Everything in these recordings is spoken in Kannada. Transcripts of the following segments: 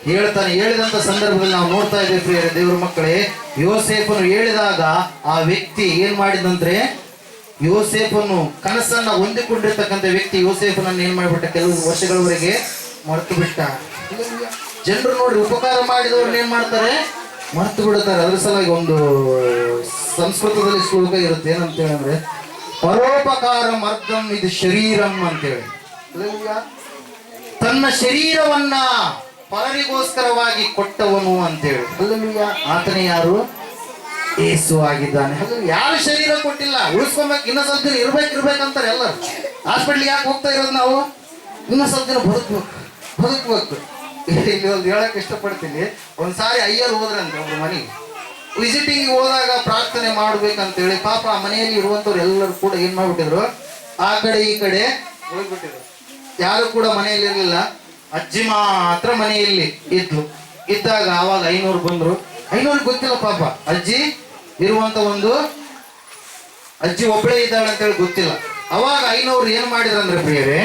ಹೇಳ್ತಾನೆ. ಹೇಳಿದಂತ ಸಂದರ್ಭದಲ್ಲಿ ನಾವು ನೋಡ್ತಾ ಇದ್ದೇವೆ ಪ್ರಿಯರೇ ದೇವರ ಮಕ್ಕಳೇ, ಯೋಸೇಫನು ಹೇಳಿದಾಗ ಆ ವ್ಯಕ್ತಿ ಏನ್ ಮಾಡಿದಂದ್ರೆ, ಯೋಸೇಫನು ಕನಸನ್ನ ಹೊಂದಿಕೊಂಡಿರ್ತಕ್ಕಂಥ ವ್ಯಕ್ತಿ ಯೋಸೇಫನನ್ನು ಏನ್ ಮಾಡಿಬಿಟ್ಟ, ಕೆಲವು ವರ್ಷಗಳವರೆಗೆ ಮರೆತು ಬಿಟ್ಟ. ಜನರು ನೋಡಿ ಉಪಕಾರ ಮಾಡಿದವ್ರನ್ನ ಏನ್ ಮಾಡ್ತಾರೆ, ಮರೆತು ಬಿಡುತ್ತಾರೆ. ಅದ್ರ ಸಲುವಾಗಿ ಒಂದು ಸಂಸ್ಕೃತದಲ್ಲಿ ಶ್ಲೋಕ ಇರುತ್ತೆ, ಏನಂತ ಹೇಳಿದ್ರೆ ಪರೋಪಕಾರ ಮರ್ದಂ ಇದು ಶರೀರಂ ಅಂತೇಳಿ. ತನ್ನ ಶರೀರವನ್ನ ಪರರಿಗೋಸ್ಕರವಾಗಿ ಕೊಟ್ಟವನು ಅಂತೇಳಿ. ಅಲ್ಲೂಯ್ಯ, ಆತನೇ ಯಾರು, ಯೇಸು ಆಗಿದ್ದಾನೆ. ಯಾರು ಶರೀರ ಕೊಟ್ಟಿಲ್ಲ, ಉಳಿಸ್ಕೊಬೇಕು, ಇನ್ನೂ ಸ್ವಲ್ಪ ದಿನ ಇರ್ಬೇಕಂತಾರೆ ಎಲ್ಲರೂ. ಹಾಸ್ಪಿಟ್ಲಿಗೆ ಯಾಕೆ ಹೋಗ್ತಾ ಇರೋದು ನಾವು, ಇನ್ನೂ ಸ್ವಲ್ಪ ದಿನ ಬದುಕ್ಬೇಕು. ಇಲ್ಲಿ ಒಂದು ಹೇಳಕ್ ಇಷ್ಟಪಡ್ತೀನಿ. ಒಂದ್ಸಾರಿ ಅಯ್ಯರ್ ಹೋದ್ರಂತೆ ಒಬ್ರು ಮನೆಗೆ, ವಿಸಿಟಿಂಗ್ ಹೋದಾಗ ಪ್ರಾರ್ಥನೆ ಮಾಡ್ಬೇಕಂತೇಳಿ. ಪಾಪ ಆ ಮನೆಯಲ್ಲಿ ಇರುವಂತವ್ರು ಎಲ್ಲರೂ ಕೂಡ ಏನ್ ಮಾಡ್ಬಿಟ್ಟಿದ್ರು, ಆ ಕಡೆ ಈ ಕಡೆ ಹೋಗ್ಬಿಟ್ಟಿದ್ರು. ಯಾರು ಕೂಡ ಮನೆಯಲ್ಲಿ ಇರ್ಲಿಲ್ಲ, ಅಜ್ಜಿ ಮಾತ್ರ ಮನೆಯಲ್ಲಿ ಇದ್ದಾಗ ಆವಾಗ 500 ಬಂದ್ರು. 500 ಗೊತ್ತಿಲ್ಲ ಪಾಪ, ಅಜ್ಜಿ ಇರುವಂತ ಒಂದು ಅಜ್ಜಿ ಒಬ್ಬಳೇ ಇದ್ದಾಳೆ ಅಂತೇಳಿ ಗೊತ್ತಿಲ್ಲ. ಅವಾಗ 500 ಏನ್ ಮಾಡಿದ್ರಂದ್ರೆ ಪ್ರಿಯರೇ,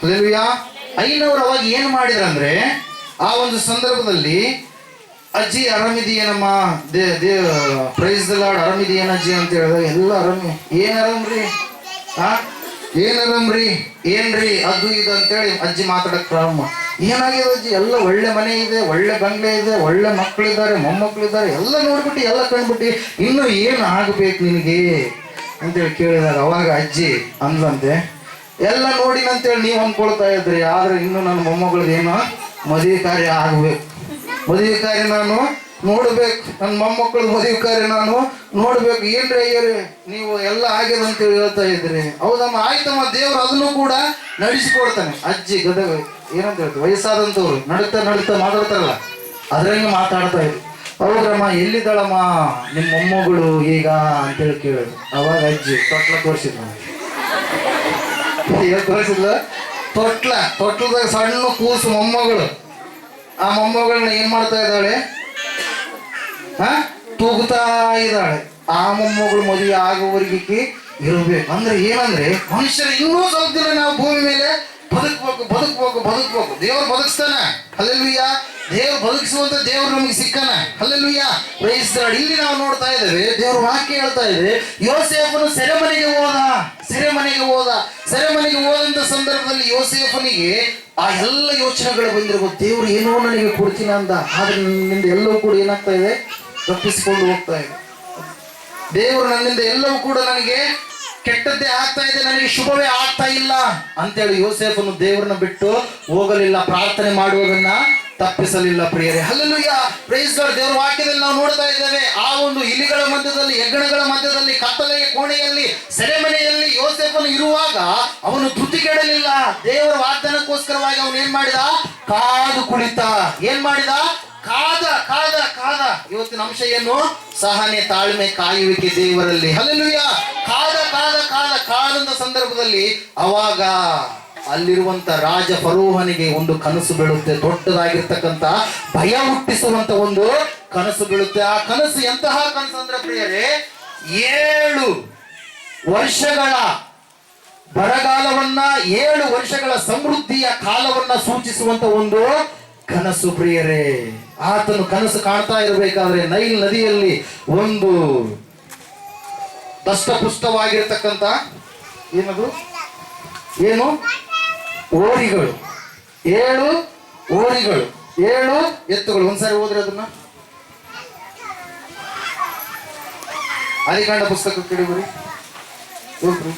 ಹಲ್ಲೆಲೂಯಾ, 500 ಅವಾಗ ಏನ್ ಮಾಡಿದ್ರಂದ್ರೆ, ಆ ಒಂದು ಸಂದರ್ಭದಲ್ಲಿ ಅಜ್ಜಿ ಆರಾಮಿದೆಯೇನಮ್ಮ, ಪ್ರೈಸ್ ದ ಲಾರ್ಡ್, ಆರಾಮಿದೆಯೇನ ಅಜ್ಜಿ ಅಂತ ಹೇಳಿದಾಗ ಎಲ್ಲ ಆರಾಮಿ. ಏನ್ ಆರಾಮ್ರಿ, ಏನ್ ಆರಾಮ್ರಿ, ಏನ್ರಿ ಅದು ಇದು ಅಂತೇಳಿ ಅಜ್ಜಿ ಮಾತಾಡಕ್ ಪ್ರಾರಂಭ. ಏನಾಗಿದೆ ಅಜ್ಜಿ, ಎಲ್ಲ ಒಳ್ಳೆ ಮನೆ ಇದೆ, ಒಳ್ಳೆ ಬಂಗ್ಲೆ ಇದೆ, ಒಳ್ಳೆ ಮಕ್ಕಳಿದ್ದಾರೆ, ಮೊಮ್ಮಕ್ಕಳಿದ್ದಾರೆ, ಎಲ್ಲ ನೋಡ್ಬಿಟ್ಟು ಎಲ್ಲ ಕಂಡ್ಬಿಟ್ಟು ಇನ್ನು ಏನು ಆಗ್ಬೇಕು ನಿನಗೆ ಅಂತೇಳಿ ಕೇಳಿದಾಗ ಅವಾಗ ಅಜ್ಜಿ ಅಂದ್ಲಂತೆ, ಎಲ್ಲ ನೋಡಿನಂತೇಳಿ ನೀವು ಅಂದ್ಕೊಳ್ತಾ ಇದ್ರಿ, ಆದ್ರೆ ಇನ್ನು ನನ್ನ ಮೊಮ್ಮಗಳದೇನೋ ಮದುವೆ ಕಾರ್ಯ ಆಗ್ಬೇಕು, ಮದುವೆ ಕಾರ್ಯ ನಾನು ನೋಡ್ಬೇಕು, ನನ್ನ ಮೊಮ್ಮಕ್ಕಳು ಮದುವೆ ಕಾರ್ಯ ನಾನು ನೋಡ್ಬೇಕು. ಏನ್ರಿ ಅಯ್ಯರಿ ನೀವು ಎಲ್ಲ ಆಗ್ಯದ ಅಂತೇಳಿ ಹೇಳ್ತಾ ಇದ್ರಿ. ಹೌದಮ್ಮ, ಆಯ್ತಮ್ಮ, ದೇವ್ರು ಅದನ್ನು ಕೂಡ ನಡೆಸಿಕೊಡ್ತಾನೆ. ಅಜ್ಜಿ ಗದಗ ಏನಂತ ಹೇಳ್ತಾರೆ, ವಯಸ್ಸಾದಂಥವ್ರು ನಡುತ್ತಾ ಮಾತಾಡ್ತಾರಲ್ಲ, ಅದ್ರಂಗೆ ಮಾತಾಡ್ತಾ ಇದ್ರು. ಹೌದ್ರಮ್ಮ, ಎಲ್ಲಿದ್ದಾಳಮ್ಮ ನಿಮ್ಮ ಮೊಮ್ಮಗಳು ಈಗ ಅಂತೇಳಿ ಕೇಳಿದ್ರು. ಅವಾಗ ಅಜ್ಜಿ ತೊಟ್ಲ ತೋರಿಸಿದ್ರು. ತೋರಿಸಿದ್ಲ, ತೊಟ್ಲದಾಗ ಸಣ್ಣ ಕೂಸು ಮೊಮ್ಮಗಳು. ಆ ಮೊಮ್ಮಗಳನ್ನ ಏನ್ ಮಾಡ್ತಾ ಇದ್ದಾಳೆ, ತೂಗುತ್ತಾ ಇದ್ದಾಳೆ. ಆ ಮೊಮ್ಮಗಳು ಮದುವೆ ಆಗುವವರೆಗೆ ಇರಬೇಕು. ಅಂದ್ರೆ ಏನಂದ್ರೆ, ಮನುಷ್ಯರು ಇನ್ನೂ ಸ್ವಲ್ಪ ದಿನ ನಾವು ಭೂಮಿ ಮೇಲೆ ಬದುಕ್ಬೇಕು. ದೇವ್ರು ಬದುಕಿಸ್ತಾನ. ಹಲ್ಲೆಲೂಯ, ದೇವ್ರು ಬದುಕಿಸುವಂತ ದೇವ್ರು ನಮಗೆ ಸಿಕ್ಕನ. Hallelujah, praise the Lord. ಇಲ್ಲಿ ನಾವು ನೋಡ್ತಾ ಇದ್ದೇವೆ, ದೇವ್ರ ವಾಕ್ಯ ಹೇಳ್ತಾ ಇದೆ, ಯೋಸೇಫನು ಸೆರೆಮನೆಗೆ ಹೋದಂತ ಸಂದರ್ಭದಲ್ಲಿ ಯೋಸೇಫನಿಗೆ ಆ ಎಲ್ಲ ಯೋಚನೆಗಳು ಬಂದಿರಬಹುದು. ದೇವ್ರು ಏನೋ ನನಗೆ ಕೊಡ್ತೀನಿ ಅಂದ, ಆದ್ರೆ ನನ್ನಿಂದ ಎಲ್ಲವೂ ಕೂಡ ಏನಾಗ್ತಾ ಇದೆ, ತಪ್ಪಿಸಿಕೊಂಡು ಹೋಗ್ತಾ ಇದೆ. ದೇವರು ನನ್ನಿಂದ ಎಲ್ಲವೂ ಕೂಡ ನನಗೆ ಕೆಟ್ಟದ್ದೇ ಆಗ್ತಾ ಇದೆ, ನನಗೆ ಶುಭವೇ ಆಗ್ತಾ ಇಲ್ಲ ಅಂತೇಳಿ ಯೋಸೇಫನು ದೇವರನ್ನ ಬಿಟ್ಟು ಹೋಗಲಿಲ್ಲ, ಪ್ರಾರ್ಥನೆ ಮಾಡುವುದನ್ನ ತಪ್ಪಿಸಲಿಲ್ಲ ಪ್ರಿಯರೇ. Hallelujah, praise the Lord. ದೇವರ ವಾಕ್ಯದಲ್ಲಿ ನಾವು ನೋಡ್ತಾ ಇದ್ದೇವೆ, ಆ ಒಂದು ಇಲಿಗಳ ಮಧ್ಯದಲ್ಲಿ, ಹೆಗ್ಗಣಗಳ ಮಧ್ಯದಲ್ಲಿ, ಕತ್ತಲೆಯ ಕೋಣೆಯಲ್ಲಿ, ಸೆರೆಮನೆಯಲ್ಲಿ ಯೋಸೇಫನು ಇರುವಾಗ ಅವನು ಧೃತಿಗೆಡಲಿಲ್ಲ. ದೇವರ ವಾಗ್ದಾನಕ್ಕೋಸ್ಕರವಾಗಿ ಅವನು ಏನ್ ಮಾಡಿದ, ಕಾದು ಕುಳಿತ. ಏನ್ ಮಾಡಿದ, ಕಾದ. ಇವತ್ತಿನ ಅಂಶ ಏನು, ಸಹನೆ, ತಾಳ್ಮೆ, ಕಾಯುವಿಕೆ ದೇವರಲ್ಲಿ. ಹಲ್ಲೆಲೂಯಾ, ಕಾದಂತ ಸಂದರ್ಭದಲ್ಲಿ ಅವಾಗ ಅಲ್ಲಿರುವಂತ ರಾಜ ಫರೋಹನಿಗೆ ಒಂದು ಕನಸು ಬೀಳುತ್ತೆ, ದೊಡ್ಡದಾಗಿರ್ತಕ್ಕಂಥ ಭಯ ಹುಟ್ಟಿಸುವಂತ ಒಂದು ಕನಸು ಬೀಳುತ್ತೆ. ಆ ಕನಸು ಎಂತಹ ಕನಸು ಅಂದ್ರೆ ಪ್ರಿಯರೇ, 7 ವರ್ಷಗಳ ಬರಗಾಲವನ್ನ, 7 ವರ್ಷಗಳ ಸಮೃದ್ಧಿಯ ಕಾಲವನ್ನ ಸೂಚಿಸುವಂತ ಒಂದು ಕನಸು ಪ್ರಿಯರೇ. ಆತನು ಕನಸು ಕಾಣ್ತಾ ಇರಬೇಕಾದ್ರೆ ನೈಲ್ ನದಿಯಲ್ಲಿ ಒಂದು ದಷ್ಟಪುಷ್ಟವಾಗಿರ್ತಕ್ಕಂಥ ಏನು ಓರಿಗಳು, 7 ಓರಿಗಳು, 7 ಎತ್ತುಗಳು. ಒಂದ್ಸಾರಿ ಹೋದ್ರೆ ಅದನ್ನ ಆದಿಕಾಂಡ ಪುಸ್ತಕ ಕೇಳಿದ್ರಿ, ಹೋಗ್ರಿ.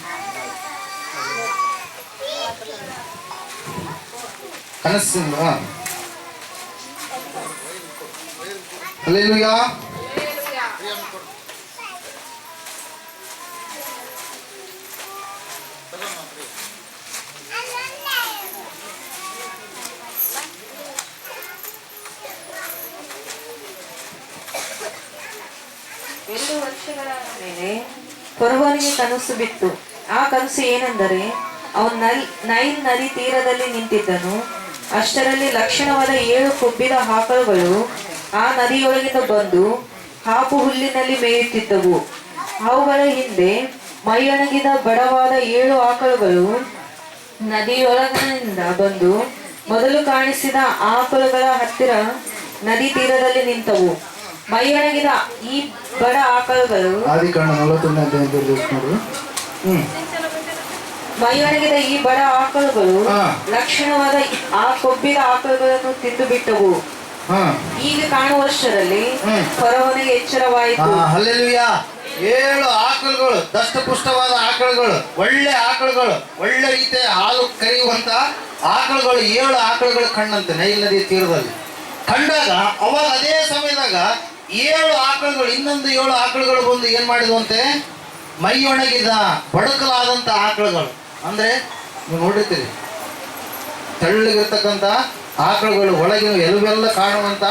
ಕನಸಿಲ್ಲ. ಹಲ್ಲೆಲೂಯಾ, ವರ್ಷಗಳ ಮೇಲೆ ಫರೋಹನಿಗೆ ಕನಸು ಬಿತ್ತು. ಆ ಕನಸು ಏನೆಂದರೆ, ಅವನು ನೈಲ್ ನದಿ ತೀರದಲ್ಲಿ ನಿಂತಿದ್ದನು. ಅಷ್ಟರಲ್ಲಿ ಲಕ್ಷಣವಾದ 7 ಕೊಬ್ಬಿದ ಆಕಳುಗಳು ಆ ನದಿಯೊಳಗಿಂದ ಬಂದು ಹಾಪು ಹುಲ್ಲಿನಲ್ಲಿ ಮೇಯುತ್ತಿದ್ದವು. ಅವುಗಳ ಹಿಂದೆ ಮೈಯೊಣಗಿದ ಬಡವಾದ 7 ಆಕಳುಗಳು ನದಿಯೊಳಗಿನಿಂದ ಬಂದು ಮೊದಲು ಕಾಣಿಸಿದ ಆಕಳುಗಳ ಹತ್ತಿರ ನದಿ ತೀರದಲ್ಲಿ ನಿಂತವು. ಮೈಯೊಣಗಿದ ಈ ಬಡ ಆಕಳುಗಳು ಆದಿಕಾಂಡ 41 ನೋಡ್ರಿ. ಮೈಯೊಣಗಿದ ಈ ಬಡ ಆಕಳುಗಳು ಲಕ್ಷಣವಾದ ಆ ಕೊಬ್ಬಿದ ಆಕಳುಗಳನ್ನು ತಿಂದು ಬಿಟ್ಟವು. ಈಗ ಕಾಣುವಷ್ಟರಲ್ಲಿ ಫರೋಹನಿಗೆ ಎಚ್ಚರವಾಯಿತು. ಹಲ್ಲೆಲೂಯಾ. 7 ಆಕಳುಗಳು, ದಷ್ಟಪುಷ್ಟವಾದ ಆಕಳುಗಳು, ಒಳ್ಳೆ ಆಕಳುಗಳು, ಒಳ್ಳೆ ರೀತಿಯ ಹಾಲು ಕರೆಯುವಂತ ಆಕಳುಗಳು, 7 ಆಕಳುಗಳು ಕಣ್ಣಂತೆ ನೈಲ್ ನದಿ ತೀರದಲ್ಲಿ ಕಂಡಾಗ ಅವಾಗ ಅದೇ ಸಮಯದಾಗ 7 ಆಕಳುಗಳು, ಇನ್ನೊಂದು 7 ಆಕಳುಗಳು ಬಂದು ಏನ್ ಮಾಡಿದ್ವಂತೆ, ಮೈ ಒಣಗಿದ ಬಡಕಲಾದಂತ ಆಕಳುಗಳು. ಅಂದ್ರೆ ನೀವು ನೋಡಿರ್ತೀರಿ, ತೆಳ್ಳಗಿರ್ತಕ್ಕಂಥ ಆಕಳುಗಳು, ಒಳಗಿನ ಎಲುಬೆಲ್ಲ ಕಾಣುವಂತ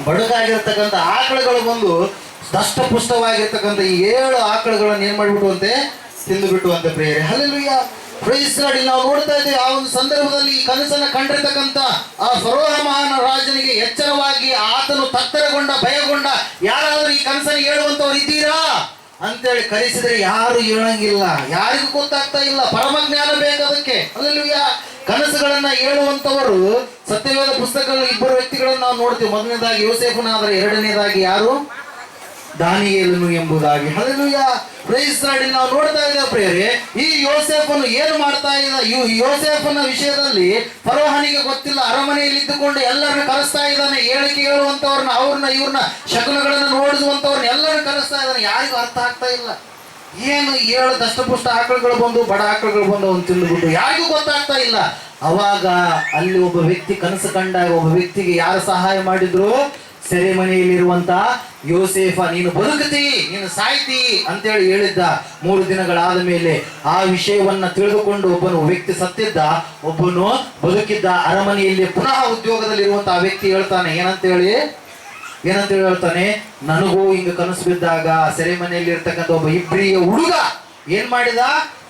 ಬಡಕಾಗಿರ್ತಕ್ಕಂಥ ಆಕಳುಗಳು ಬಂದು ದಷ್ಟಪುಷ್ಟವಾಗಿರ್ತಕ್ಕಂಥ ಈ 7 ಆಕಳುಗಳನ್ನು ಏನ್ ಮಾಡಿಬಿಟ್ಟುವಂತೆ, ತಿಂದು ಬಿಟ್ಟುವಂತೆ ಪ್ರಿಯರೇ. ಹಲ್ಲೆಲೂಯಾ. Praise Lord. ಇಲ್ಲಿ ನಾವು ನೋಡ್ತಾ ಇದ್ದೇವೆ, ಆ ಒಂದು ಸಂದರ್ಭದಲ್ಲಿ ಈ ಕನಸನ್ನು ಕಂಡಿರ್ತಕ್ಕಂಥ ಆ ಫರೋಹ ಮಹಾನ್ ರಾಜನಿಗೆ ಎಚ್ಚರವಾಗಿ ಆತನು ತತ್ತರಗೊಂಡ, ಭಯಗೊಂಡ, ಯಾರಾದ್ರೂ ಈ ಕನಸನ್ನು ಹೇಳುವಂತವ್ರು ಇದ್ದೀರಾ ಅಂತೇಳಿ ಕರೆಸಿದ್ರೆ ಯಾರು ಹೇಳಂಗಿಲ್ಲ, ಯಾರಿಗೂ ಗೊತ್ತಾಗ್ತಾ ಇಲ್ಲ. ಪರಮಜ್ಞಾನ ಬೇಕಾದಕ್ಕೆ. ಹಲ್ಲೆಲೂಯಾ. ಕನಸುಗಳನ್ನ ಹೇಳುವಂತವರು ಸತ್ಯವೇದ ಪುಸ್ತಕಗಳು 2 ವ್ಯಕ್ತಿಗಳನ್ನು ನಾವು ನೋಡ್ತೀವಿ. ಮೊದಲನೇದಾಗಿ ಯೋಸೇಫನಾದರೆ, ಎರಡನೇದಾಗಿ ಯಾರು, ದಾನಿಯೇಲನು ಎಂಬುದಾಗಿ. ಹಲ್ಲೆಲೂಯಾ. Praise Lord. ನಾವು ನೋಡ್ತಾ ಇದ್ದೇವೆ ಪ್ರಿಯರೇ, ಈ ಯೋಸೇಫನು ಏನು ಮಾಡ್ತಾ ಇದ್ದ, ಯೋಸೇಫನ ವಿಷಯದಲ್ಲಿ ಫರೋಹನಿಗೆ ಗೊತ್ತಿಲ್ಲ. ಅರಮನೆಯಲ್ಲಿ ಇದ್ದುಕೊಂಡು ಎಲ್ಲರನ್ನು ಕರೆಸ್ತಾ ಇದ್ದಾನೆ, ಹೇಳಿಕೆ ಹೇಳುವಂತವ್ರನ್ನ, ಅವ್ರನ್ನ ಇವ್ರನ್ನ, ಶಕುನಗಳನ್ನು ನೋಡಿಸುವಂತವ್ರನ್ನ ಎಲ್ಲರನ್ನು ಕರೆಸ್ತಾ ಇದ್ದಾನೆ. ಯಾರಿಗೂ ಅರ್ಥ ಆಗ್ತಾ ಇಲ್ಲ. ಏನು 7 ದಷ್ಟಪುಷ್ಟ ಆಕಳುಗಳು ಬಂದು, ಬಡ ಆಕಳುಗಳು ಬಂದು ಅವನು ತಿಂದುಬಿಟ್ಟು, ಯಾರಿಗೂ ಗೊತ್ತಾಗ್ತಾ ಇಲ್ಲ. ಅವಾಗ ಅಲ್ಲಿ ಒಬ್ಬ ವ್ಯಕ್ತಿ ಕನಸು ಕಂಡಾಗ ಒಬ್ಬ ವ್ಯಕ್ತಿಗೆ ಯಾರು ಸಹಾಯ ಮಾಡಿದ್ರು, ಸೆರೆಮನೆಯಲ್ಲಿರುವಂತ ಯೋಸೇಫ, ನೀನು ಬದುಕುತ್ತಿ, ನೀನು ಸಾಯ್ತಿ ಅಂತೇಳಿ ಹೇಳಿದ್ದ. 3 ದಿನಗಳಾದ ಮೇಲೆ ಆ ವಿಷಯವನ್ನ ತಿಳಿದುಕೊಂಡು ಒಬ್ಬನು ವ್ಯಕ್ತಿ ಸತ್ತಿದ್ದ, ಒಬ್ಬನು ಬದುಕಿದ್ದ. ಅರಮನೆಯಲ್ಲಿ ಪುನಃ ಉದ್ಯೋಗದಲ್ಲಿರುವಂತ ಆ ವ್ಯಕ್ತಿ ಹೇಳ್ತಾನೆ, ಏನಂತೇಳಿ ಹೇಳ್ತಾನೆ, ನನಗೂ ಹಿಂಗ ಕನಸು ಬಿದ್ದಾಗ ಸೆರೆಮನೆಯಲ್ಲಿ ಇರ್ತಕ್ಕಂಥ ಒಬ್ಬ ಇಬ್ರಿಯ ಹುಡುಗ ಏನ್ ಮಾಡಿದ,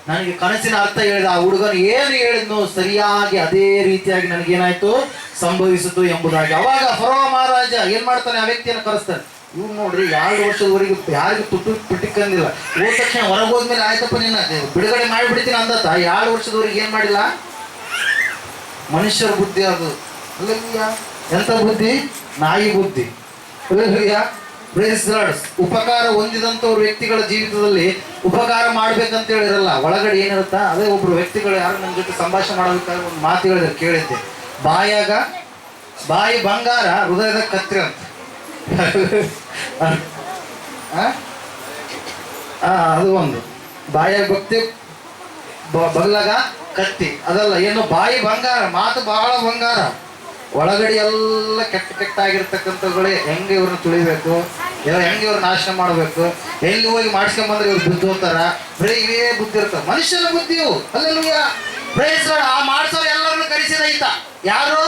ನನಗೆ ಕನಸಿನ ಅರ್ಥ ಹೇಳಿದ. ಆ ಹುಡುಗನು ಏನು ಹೇಳಿದ್ನು ಸರಿಯಾಗಿ ಅದೇ ರೀತಿಯಾಗಿ ನನಗೇನಾಯ್ತು, ಸಂಭವಿಸಿತು ಎಂಬುದಾಗಿ. ಅವಾಗ ಫರೋಹ ಮಹಾರಾಜ ಏನ್ ಮಾಡ್ತಾನೆ, ಆ ವ್ಯಕ್ತಿಯನ್ನು ಕರೆಸ್ತಾನೆ. ಇವ್ರು ನೋಡ್ರಿ 2 ವರ್ಷದವರೆಗೆ ಯಾರಿಗೂ ತುಟ್ಟು ಬಿಟ್ಟಿಕ್ಕಂದಿಲ್ಲ. ಹೋದ ತಕ್ಷಣ ಹೊರಗೆ ಹೋದ್ಮೇಲೆ ಆಯ್ತಪ್ಪ ನಿನ್ನ ಬಿಡುಗಡೆ ಮಾಡಿಬಿಡ್ತೀನಿ ಅಂದತ್ತ. 2 ವರ್ಷದವರೆಗೆ ಏನ್ ಮಾಡಿಲ್ಲ. ಮನುಷ್ಯರ ಬುದ್ಧಿ ಅದು. ಅಲ್ಲಯ್ಯ, ಎಂತ ಬುದ್ಧಿ, ನಾಯಿ ಬುದ್ಧಿ. ಅಲ್ಲಯ್ಯ. Praise Lord. ಉಪಕಾರ ಹೊಂದಿದಂಥವ್ರ ವ್ಯಕ್ತಿಗಳ ಜೀವಿತದಲ್ಲಿ ಉಪಕಾರ ಮಾಡ್ಬೇಕಂತ ಹೇಳಿರಲ್ಲ, ಒಳಗಡೆ ಏನಿರುತ್ತಾ ಅದೇ. ಒಬ್ರು ವ್ಯಕ್ತಿಗಳು ಯಾರು ನನ್ನ ಜೊತೆ ಸಂಭಾಷಣೆ ಮಾಡೋದಕ್ಕಾಗಿ ಒಂದು ಮಾತು ಹೇಳಿದ್ರೆ ಕೇಳಿದ್ದೆ, ಬಾಯಿ ಬಂಗಾರ, ಹೃದಯದ ಕತ್ರಿ ಅಂತ. ಅದು ಒಂದು. ಬಾಯಾಗ ಭಕ್ತಿ, ಬಗಲಾಗ ಕತ್ತಿ. ಅದಲ್ಲ, ಏನು ಬಾಯಿ ಬಂಗಾರ, ಮಾತು ಬಹಳ ಬಂಗಾರ, ಒಳಗಡೆ ಎಲ್ಲ ಕೆಟ್ಟ ಆಗಿರ್ತಕ್ಕಂಥಗಳೇ. ಹೆಂಗೆ ಇವ್ರನ್ನ ತುಳಿಬೇಕು, ಹೆಂಗೆ ಇವ್ರನ್ನ ನಾಶನ ಮಾಡಬೇಕು, ಎಲ್ಲಿ ಹೋಗಿ ಮಾಡಿಸ್ಕೊಂಬಂದ್ರೆ ಇವ್ರು ಬುದ್ಧಿ ಹೋಗ್ತಾರ. ಬರೀ ಇವೇ ಬುದ್ಧಿ ಇರ್ತಾವ, ಮನುಷ್ಯನ ಬುದ್ಧಿಯು. ಹಲ್ಲೆಲೂಯಾ. Praise Lord. ಆ ಮಾಡಿಸೋರು ಎಲ್ಲರನ್ನು ಕರೆಸಿದ ಈತ ಯಾರು,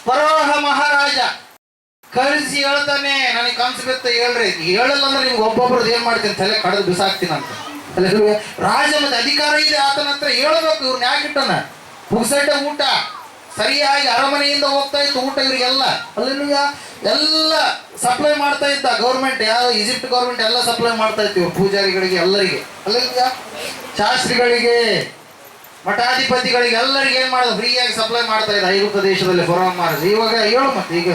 ಫರೋಹ ಮಹಾರಾಜ. ಕರೆಸಿ ಹೇಳ್ತಾನೆ, ನನಗೆ ಕನಸು ಬಿತ್ತ ಹೇಳ್ರಿ, ಹೇಳಲ್ಲ ಅಂದ್ರೆ ನಿಮ್ಗೆ ಒಬ್ಬೊಬ್ರದ್ದು ಏನ್ ಮಾಡ್ತೀನಿ, ತಲೆ ಕಡ್ದು ಬಿಸಾಕ್ತೀನಿ ಅಂತ. ಹಲ್ಲೆಲೂಯಾ. ರಾಜ ಮತ್ತೆ ಅಧಿಕಾರ ಇದೆ ಆತನ ಹತ್ರ, ಹೇಳ್ಬೇಕು. ಇವ್ರನ್ನ ಯಾಕಿಟ್ಟನ, ಪುಗ್ಸಟ್ಟೆ ಊಟ ಸರಿಯಾಗಿ ಅರಮನೆಯಿಂದ ಹೋಗ್ತಾ ಇತ್ತು ಊಟ ಇವರಿಗೆಲ್ಲ. ಹಲ್ಲೆಲೂಯಾ. ಎಲ್ಲ ಸಪ್ಲೈ ಮಾಡ್ತಾ ಇದ್ದ ಗೌರ್ಮೆಂಟ್, ಯಾವ ಈಜಿಪ್ಟ್ ಗೌರ್ಮೆಂಟ್ ಎಲ್ಲ ಸಪ್ಲೈ ಮಾಡ್ತಾ ಇತ್ತು ಪೂಜಾರಿಗಳಿಗೆ, ಎಲ್ಲರಿಗೆ. ಹಲ್ಲೆಲೂಯಾ. ಶಾಸ್ತ್ರಿಗಳಿಗೆ, ಮಠಾಧಿಪತಿಗಳಿಗೆ, ಎಲ್ಲರಿಗೆ ಏನ್ ಮಾಡೋದು, ಫ್ರೀಯಾಗಿ ಸಪ್ಲೈ ಮಾಡ್ತಾ ಇದ್ದ ಐಗುಪ್ತ ದೇಶದಲ್ಲಿ ಫರೋಹ ಮಹಾರಾಜ. ಇವಾಗ ಹೇಳು, ಮತ್ತೆ ಈಗ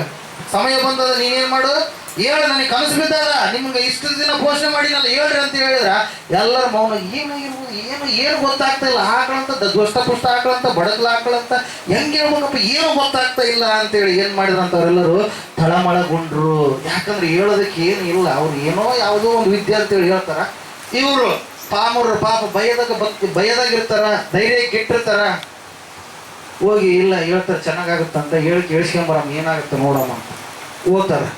ಸಮಯ ಬಂದದ, ನೀನೇನ್ ಮಾಡು, ಹೇಳು, ನನಗೆ ಕನಸು ಬಿದ್ದಾರ, ನಿಮ್ಗೆ ಇಷ್ಟು ದಿನ ಪೋಷಣೆ ಮಾಡಿನಲ್ಲ, ಹೇಳ್ರಿ ಅಂತ ಹೇಳಿದ್ರ ಎಲ್ಲರ ಮೌನ. ಏನು ಗೊತ್ತಾಗ್ತಾ ಇಲ್ಲ. ಆಕಳಂತ ದುಷ್ಟಪುಷ್ಟ ಆಕಳಂತ, ಬಡಕಲ ಆಕಳಂತ, ಹೆಂಗೆ ಹೇಳ್ಬೇಕಪ್ಪ, ಏನು ಗೊತ್ತಾಗ್ತಾ ಇಲ್ಲ ಅಂತೇಳಿ ಏನ್ ಮಾಡಿದ್ರಂತವ್ರೆಲ್ಲರೂ ತಳಮಳಗೊಂಡ್ರು. ಯಾಕಂದ್ರೆ ಹೇಳೋದಕ್ಕೆ ಏನು ಇಲ್ಲ. ಅವ್ರು ಏನೋ ಯಾವುದೋ ಒಂದು ವಿದ್ಯೆ ಅಂತೇಳಿ ಹೇಳ್ತಾರ. ಇವರು ಪಾಮರು ಪಾಪ ಭಯದಾಗಿರ್ತಾರ, ಧೈರ್ಯ ಗೆಟ್ಟಿರ್ತಾರ. ಹೋಗಿ ಇಲ್ಲ ಹೇಳ್ತಾರೆ, ಚೆನ್ನಾಗಾಗುತ್ತಂತ ಹೇಳಿ ಕೇಳಿಸ್ಕೊಂಬರಮ್ಮ, ಏನಾಗುತ್ತೆ ನೋಡಮ್ಮ ಅಂತ ಹೋಗ್ತಾರೆ.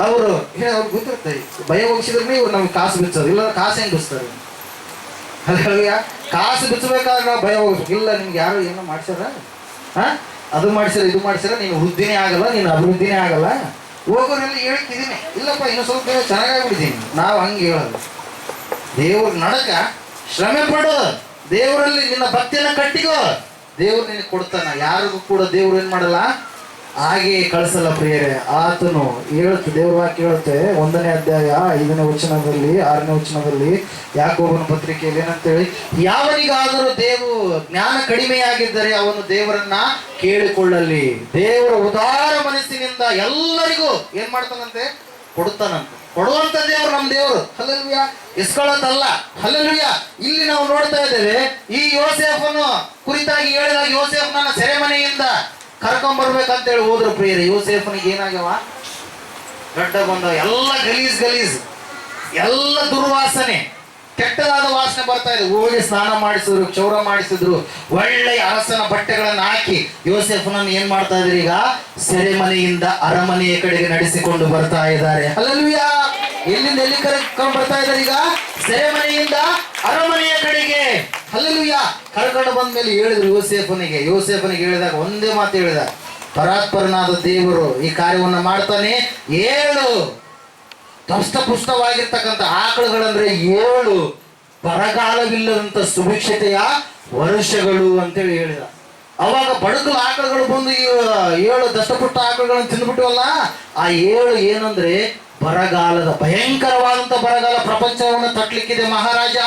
ಅವರು ಅವ್ರಿಗೆ ಗೊತ್ತಿರುತ್ತೆ, ಭಯ ಹೋಗಿಸಿದ್ರೆ ಇವ್ರು ನಮ್ಗೆ ಕಾಸು ಬಿಚ್ಚೋದು, ಇಲ್ಲ ಕಾಸು ಹೆಂಗೆ ಬಿಚ್ತಾರೆ. ಅಲ್ಲ, ಕಾಸು ಬಿಚ್ಚಬೇಕಾದ್ರೆ ನಾವು ಭಯ ಹೋಗ್ಬೇಕು. ಇಲ್ಲ, ನಿಮ್ಗೆ ಯಾರು ಏನೋ ಮಾಡ್ಸ್ಯಾರ, ಅದು ಮಾಡ್ಸಿರ, ಇದು ಮಾಡ್ಸಿರ, ನೀನು ವೃದ್ಧಿನೇ ಆಗಲ್ಲ, ನೀನು ಅಭಿವೃದ್ಧಿನೇ ಆಗಲ್ಲ. ಹೋಗೋರೆಲ್ಲ ಹೇಳ್ತಿದ್ದೀನಿ, ಇಲ್ಲಪ್ಪ ಇನ್ನೂ ಸ್ವಲ್ಪ ಚೆನ್ನಾಗಾಗ್ಬಿಟ್ಟಿದ್ದೀನಿ. ನಾವು ಹಂಗೆ ಹೇಳೋದು. ದೇವ್ರ ನಡಕ ಶ್ರಮೆ ಪಡು, ದೇವರಲ್ಲಿ ನಿನ್ನ ಭಕ್ತಿಯನ್ನು ಕಟ್ಟಿಗೋ, ದೇವ್ರು ನಿನಗೆ ಕೊಡ್ತಾನ. ಯಾರಿಗೂ ಕೂಡ ದೇವ್ರು ಏನ್ ಮಾಡಲ್ಲ, ಹಾಗೆ ಕಳಿಸಲ್ಲ ಪ್ರಿಯರೇ. ಆತನು ಹೇಳುತ್ತೆ, ದೇವರ ವಾಕ್ಯ ಹೇಳುತ್ತೆ 1ನೇ ಅಧ್ಯಾಯ 5ನೇ ವಚನದಲ್ಲಿ 6ನೇ ವಚನದಲ್ಲಿ ಯಾಕೋಬನ ಪತ್ರಿಕೆಯಲ್ಲಿ ಏನಂತೇಳಿ, ಯಾವನಿಗಾದರೂ ಜ್ಞಾನ ಕಡಿಮೆಯಾಗಿದ್ದರೆ ಅವನು ದೇವರನ್ನ ಕೇಳಿಕೊಳ್ಳಲಿ. ದೇವರ ಉದಾರ ಮನಸ್ಸಿನಿಂದ ಎಲ್ಲರಿಗೂ ಏನ್ ಮಾಡ್ತಾನಂತೆ, ಕೊಡುತ್ತಾನಂತೆ. ಕೊಡುವಂತ ದೇವರು ನಮ್ಮ ದೇವರು. ಹಲ್ಲೆಲೂಯಾ. ಇಸ್ಕೊಳ್ಳೋದಲ್ಲ. ಹಲ್ಲೆಲೂಯಾ. ಇಲ್ಲಿ ನಾವು ನೋಡ್ತಾ ಇದ್ದೇವೆ, ಈ ಯೋಸೇಫನು ಕುರಿತಾಗಿ ಹೇಳಿದಾಗ ಯೋಸೇಫನನ್ನ ಸೆರೆಮನೆಯಿಂದ ಕರ್ಕೊಂಡ್ಬರ್ಬೇಕಂತೇಳಿ ಹೋದ್ರು ಪ್ರಿಯರೇ. ಯೋಸೇಫನಿಗೆ ಏನಾಗ್ಯವ, ಗಡ್ಡ ಬಂದ, ಎಲ್ಲ ಗಲೀಜ್, ಎಲ್ಲ ದುರ್ವಾಸನೆ, ಕೆಟ್ಟದಾದ ವಾಸನೆ ಬರ್ತಾ ಇದೆ. ಹೋಗಿ ಸ್ನಾನ ಮಾಡಿಸಿದ್ರು, ಕ್ಷೌರ ಮಾಡಿಸಿದ್ರು, ಒಳ್ಳೆಯ ಅರಸನ ಬಟ್ಟೆಗಳನ್ನು ಹಾಕಿ ಯೋಸೇಫನನ್ನು ಏನ್ ಮಾಡ್ತಾ ಇದ್ರು, ಈಗ ಸೆರೆಮನೆಯಿಂದ ಅರಮನೆಯ ಕಡೆಗೆ ನಡೆಸಿಕೊಂಡು ಬರ್ತಾ ಇದ್ದಾರೆ. ಹಲ್ಲೆಲೂಯಾ. ಎಲ್ಲಿಂದ ಎಲ್ಲಿ ಕರ್ಕೊಂಡು ಬರ್ತಾ ಇದ್ದಾರೆ, ಈಗ ಸೆರೆಮನೆಯಿಂದ ಅರಮನೆಯ ಕಡೆಗೆ. ಹಲ್ಲೆಲೂಯಾ. ಕರ್ಕೊಂಡು ಬಂದ ಮೇಲೆ ಹೇಳಿದ್ರು ಯೋಸೇಫನಿಗೆ ಹೇಳಿದಾಗ ಒಂದೇ ಮಾತು ಹೇಳಿದ, ಪರಾತ್ಪರನಾದ ದೇವರು ಈ ಕಾರ್ಯವನ್ನ ಮಾಡ್ತಾನೆ. 7 ದಷ್ಟಪುಷ್ಟವಾಗಿರ್ತಕ್ಕಂಥ ಆಕಳುಗಳಂದ್ರೆ 7 ಬರಗಾಲವಿಲ್ಲದಂತ ಸುಭಿಕ್ಷತೆಯ ವರ್ಷಗಳು ಅಂತೇಳಿ ಹೇಳಿದ. ಅವಾಗ ಬಡಕಲು ಆಕಳುಗಳು ಬಂದು 7 ದಷ್ಟಪುಷ್ಟ ಆಕಳುಗಳನ್ನು ತಿಂದ್ಬಿಟ್ಟವಲ್ಲ, ಆ 7 ಏನಂದ್ರೆ ಬರಗಾಲದ, ಭಯಂಕರವಾದಂತ ಬರಗಾಲ ಪ್ರಪಂಚವನ್ನು ತಟ್ಟಲಿಕ್ಕಿದೆ ಮಹಾರಾಜ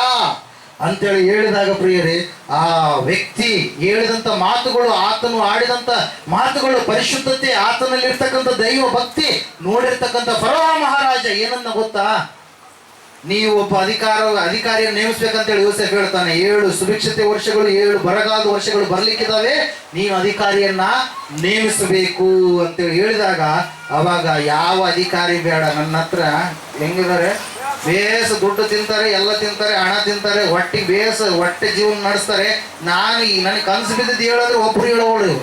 ಅಂತೇಳಿ ಹೇಳಿದಾಗ ಪ್ರಿಯರೇ, ಆ ವ್ಯಕ್ತಿ ಹೇಳಿದಂತ ಮಾತುಗಳು, ಆತನು ಆಡಿದಂತ ಮಾತುಗಳು, ಪರಿಶುದ್ಧತೆ, ಆತನಲ್ಲಿ ಇರ್ತಕ್ಕಂಥ ದೈವ ಭಕ್ತಿ ನೋಡಿರ್ತಕ್ಕಂಥ ಫರೋಹ ಮಹಾರಾಜ ಏನನ್ನ ಗೊತ್ತಾ, ನೀವು ಒಬ್ಬ ಅಧಿಕಾರಿಯನ್ನು ನೇಮಿಸ್ಬೇಕಂತೇಳಿ ಯೋಸೇಫ್ ಹೇಳ್ತಾನೆ. 7 ಸುಭಿಕ್ಷತೆ ವರ್ಷಗಳು, 7 ಬರಗಾಲದ ವರ್ಷಗಳು ಬರ್ಲಿಕ್ಕಿದಾವೆ, ನೀನು ಅಧಿಕಾರಿಯನ್ನ ನೇಮಿಸಬೇಕು ಅಂತೇಳಿ ಹೇಳಿದಾಗ, ಅವಾಗ ಯಾವ ಅಧಿಕಾರಿ ಬೇಡ, ನನ್ನ ಹತ್ರ ಹೆಂಗಿದ್ದಾರೆ, ಬೇಸ ದುಡ್ಡು ತಿಂತಾರೆ, ಎಲ್ಲ ತಿಂತಾರೆ, ಹಣ ತಿಂತಾರೆ, ಹೊಟ್ಟೆ ಜೀವನ ನಡೆಸ್ತಾರೆ. ನನಗೆ ಕನಸು ಬಿದ್ದಿದ್ದು ಹೇಳಿದ್ರೆ ಒಬ್ರು ಹೇಳೋಳು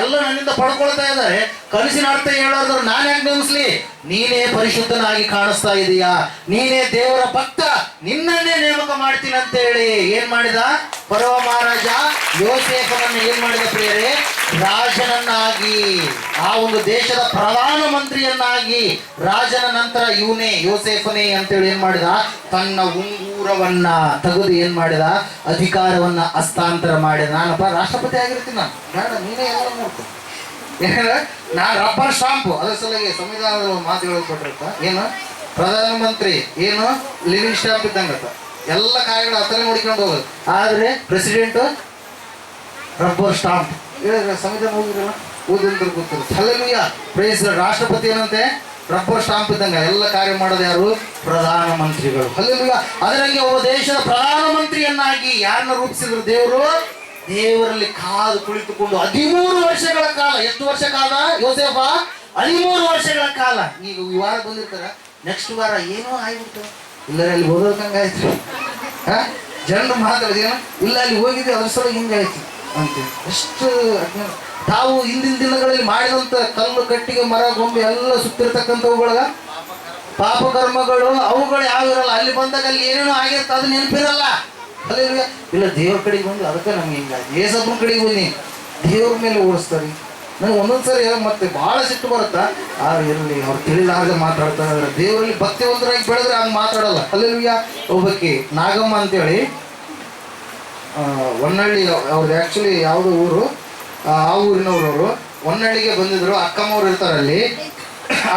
ಎಲ್ಲ ನನ್ನಿಂದ ಪಡ್ಕೊಳ್ತಾ ಇದ್ದಾರೆ. ಕನಸಿನ ಅರ್ಥ ಹೇಳೋದ್ರು ನಾನು ಯಾಕೆ ನೇಮಿಸ್ಲಿ, ನೀನೇ ಪರಿಶುದ್ಧನಾಗಿ ಕಾಣಿಸ್ತಾ ಇದೀಯಾ, ನೀನೇ ದೇವರ ಭಕ್ತ, ನಿನ್ನನ್ನೇ ನೇಮಕ ಮಾಡ್ತೀನಿ ಅಂತ ಹೇಳಿ ಏನ್ ಮಾಡಿದ ಫರೋಹ ಮಹಾರಾಜ ಯೋಸೇಫನನ್ನು ಏನ್ ಮಾಡಿದ ಪ್ರಿಯರೇ, ರಾಜನನ್ನಾಗಿ, ಆ ಒಂದು ದೇಶದ ಪ್ರಧಾನ ಮಂತ್ರಿಯನ್ನಾಗಿ, ರಾಜನ ನಂತರ ಇವನೇ ಯೋಸೇಫನೇ ಅಂತೇಳಿ ಏನ್ ಮಾಡಿದ, ತನ್ನ ಉಂಗೂರವನ್ನ ತೆಗೆದು ಏನ್ ಮಾಡಿದ, ಅಧಿಕಾರವನ್ನ ಹಸ್ತಾಂತರ ಮಾಡಿದ. ನಾನಪ್ಪ ರಾಷ್ಟ್ರಪತಿ ಆಗಿರ್ತೀನಿ, ನಾನು ಬೇಡ, ನೀನೇ ಎಲ್ಲ ನೋಡ್ತೀನಿ, ನಾನು ರಬ್ಬರ್ ಸ್ಟಾಂಪು. ಅದ್ರ ಸಲುವಾಗಿ ಸಂವಿಧಾನದ ಮಾತು ಹೇಳಿಕೊಟ್ಟಿರ್ತ, ಏನು ಪ್ರಧಾನಮಂತ್ರಿ ಏನು ಲಿವಿಂಗ್ ಸ್ಟಾಂಪ್ ಇದ್ದಂಗತ್ತ, ಎಲ್ಲ ಕಾರ್ಯಗಳು ಹತ್ತನೇ ನೋಡ್ಕೊಂಡು ಹೋಗೋದು. ಆದ್ರೆ ಪ್ರೆಸಿಡೆಂಟ್ ರಬ್ಬರ್ ಸ್ಟಾಂಪ್ ಹೇಳಿದ್ರೆ ಸಂವಿಧಾನ ಓದಿರಲ್ಲ, ಓದಿದ್ರೆ ಗೊತ್ತಿರುತ್ತೆ. ಹಲ್ಲೆಲೂಯಾ. ಪ್ರೈಸ್. ರಾಷ್ಟ್ರಪತಿ ಏನಂತೆ, ರಬ್ಬರ್ ಸ್ಟಾಂಪ್ ಇದ್ದಂಗ ಎಲ್ಲ ಕಾರ್ಯ ಮಾಡೋದು ಯಾರು, ಪ್ರಧಾನಮಂತ್ರಿಗಳು. ಹಲ್ಲೆಲೂಯಾ. ಅದರಂಗೆ ಒಬ್ಬ ದೇಶದ ಪ್ರಧಾನಮಂತ್ರಿಯನ್ನಾಗಿ ಯಾರನ್ನ ರೂಪಿಸಿದ್ರು ದೇವರು, ದೇವರಲ್ಲಿ ಕಾದು ಕುಳಿತುಕೊಂಡು 13 ವರ್ಷಗಳ ಕಾಲ. ಎಷ್ಟು ವರ್ಷ ಕಾಲ ಯೋಸೇಫ, 13 ವರ್ಷಗಳ ಕಾಲ. ಈಗ ಈ ವಾರ ಬಂದಿರ್ತಾರ, ನೆಕ್ಸ್ಟ್ ವಾರ ಏನೋ ಆಗ್ಬಿಡ್ತಾರೆ, ಇಲ್ಲರ ಅಲ್ಲಿ ಹೋಗೋದಂಗಾಯ್ತು, ಜನರು ಮಾತಾಡಿದೇನೋ, ಇಲ್ಲ ಅಲ್ಲಿ ಹೋಗಿದ್ದೆ ಅದ್ರ ಸಲ ಹಿಂಗಾಯ್ತು ಅಂತ. ಎಷ್ಟು ತಾವು ಹಿಂದಿನ ದಿನಗಳಲ್ಲಿ ಮಾಡಿದಂತ ಕಲ್ಲು, ಕಟ್ಟಿಗೆ, ಮರ, ಗೊಂಬೆ ಎಲ್ಲ ಸುತ್ತಿರ್ತಕ್ಕಂಥವುಗಳ ಪಾಪಕರ್ಮಗಳು, ಅವುಗಳು ಯಾವಿರಲ್ಲ. ಅಲ್ಲಿ ಬಂದಾಗ ಅಲ್ಲಿ ಏನೇನೋ ಆಗಿರುತ್ತೆ, ಅದು ನೆನಪಿರಲ್ಲ. ಅಲ್ಲ ಇಲ್ಲ ದೇವ್ರ ಕಡೆಗೆ ಬಂದು ಅದಕ್ಕೆ ನಮ್ಗೆ ಹಿಂಗಾಗಿ ಏಸಪ್ಪನ ಕಡೆಗೆ ಬನ್ನಿ ದೇವ್ರ ಮೇಲೆ ಓಡಿಸ್ತಾರೆ. ನನಗೆ ಒಂದೊಂದ್ಸರಿ ಮತ್ತೆ ಭಾಳ ಸಿಟ್ಟು ಬರುತ್ತಾ, ಇರಲಿ ಅವ್ರು ತಿಳಿಲಾರ್ದೆ ಮಾತಾಡ್ತಾ ಇದ್ದಾರೆ. ದೇವರಲ್ಲಿ ಭಕ್ತಿವಂತರಾಗಿ ಬೆಳೆದ್ರೆ ಹಂಗೆ ಮಾತಾಡಲ್ಲ. ಅಲ್ಲೆಲ್ಲ ಒಬ್ಬಕ್ಕೆ ನಾಗಮ್ಮ ಅಂತೇಳಿ ಹೊನ್ನಳ್ಳಿ ಅವ್ರದ್ದು, ಆ್ಯಕ್ಚುಲಿ ಯಾವುದೋ ಊರು, ಆ ಊರಿನವ್ರವರು ಹೊನ್ನಳ್ಳಿಗೆ ಬಂದಿದ್ರು. ಅಕ್ಕಮ್ಮವ್ರು ಇರ್ತಾರೆ ಅಲ್ಲಿ.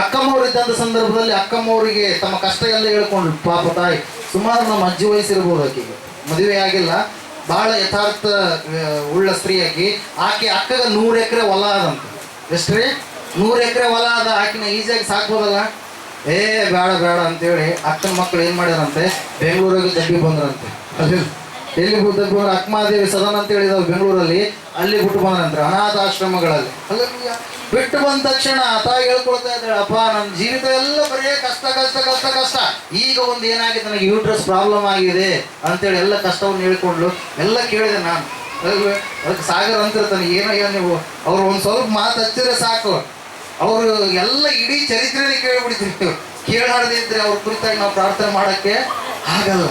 ಅಕ್ಕಮ್ಮವ್ರು ಇದ್ದಂಥ ಸಂದರ್ಭದಲ್ಲಿ ಅಕ್ಕಮ್ಮವ್ರಿಗೆ ತಮ್ಮ ಕಷ್ಟ ಎಲ್ಲ ಹೇಳ್ಕೊಂಡು, ಪಾಪ ತಾಯಿ ಸುಮಾರು ನಮ್ಮ ಅಜ್ಜಿ ವಯಸ್ಸಿರ್ಬೋದು, ಆಕೆಗೆ ಮದುವೆ ಆಗಿಲ್ಲ, ಭಾಳ ಯಥಾರ್ಥ ಉಳ್ಳ ಸ್ತ್ರೀಯಾಗಿ. ಆಕೆ ಅಕ್ಕಗ 100 ಎಕರೆ ಹೊಲ ಅದಂತ. ಎಷ್ಟ್ರಿ? 100 ಎಕರೆ ಹೊಲ ಅದ. ಆಕಿನ ಈಸಿಯಾಗಿ ಸಾಕ್ಬೋದಲ್ಲ. ಬೇಡ ಅಂತೇಳಿ ಅಕ್ಕನ ಮಕ್ಕಳು ಏನು ಮಾಡ್ಯಾರಂತೆ, ಬೆಂಗಳೂರಿಗೆ ದಬ್ಬಿ ಬಂದ್ರಂತೆ. ಅಲ್ಲಿ ಎಲ್ಲಿ ದಬ್ಬಿ ಬಂದ್ರೆ ಅಕ್ಕಮಾದೇವಿ ಸದನ ಅಂತ ಹೇಳಿದಾವೆ ಬೆಂಗಳೂರಲ್ಲಿ, ಅಲ್ಲಿ ಬಿಟ್ಟು ಬಂದ್ರಂತೆ ಅನಾಥಾಶ್ರಮಗಳಲ್ಲಿ. ಅಲ್ಲಿ ಬಿಟ್ಟು ಬಂದ ತಕ್ಷಣ ತಾಯಿ ಹೇಳ್ಕೊಳ್ತಾ ಇದ್ದಾಳೆ, ಅಪ್ಪ ನನ್ನ ಜೀವಿತ ಎಲ್ಲ ಬರೀ ಕಷ್ಟ. ಈಗ ಒಂದು ಏನಾಗಿದೆ, ನನಗೆ ಯೂಟ್ರಸ್ ಪ್ರಾಬ್ಲಮ್ ಆಗಿದೆ ಅಂತೇಳಿ ಎಲ್ಲ ಕಷ್ಟವನ್ನು ಹೇಳ್ಕೊಂಡ್ಲು. ಎಲ್ಲ ಕೇಳಿದೆ ನಾನು. ಅದಕ್ಕೆ ಸಾಗರ್ ಅಂತಿರ್ತಾನೆ, ಏನೋ ನೀವು ಅವ್ರು ಒಂದು ಸ್ವಲ್ಪ ಮಾತು ಹಚ್ಚಿದ್ರೆ ಸಾಕು, ಅವರು ಎಲ್ಲ ಇಡೀ ಚರಿತ್ರೆನೇ ಕೇಳಿಬಿಡ್ತೀವಿ. ಕೇಳಾರದೇ ಇದ್ರೆ ಅವ್ರ ಕುರಿತಾಗಿ ನಾವು ಪ್ರಾರ್ಥನೆ ಮಾಡೋಕ್ಕೆ ಆಗಲ್ಲ.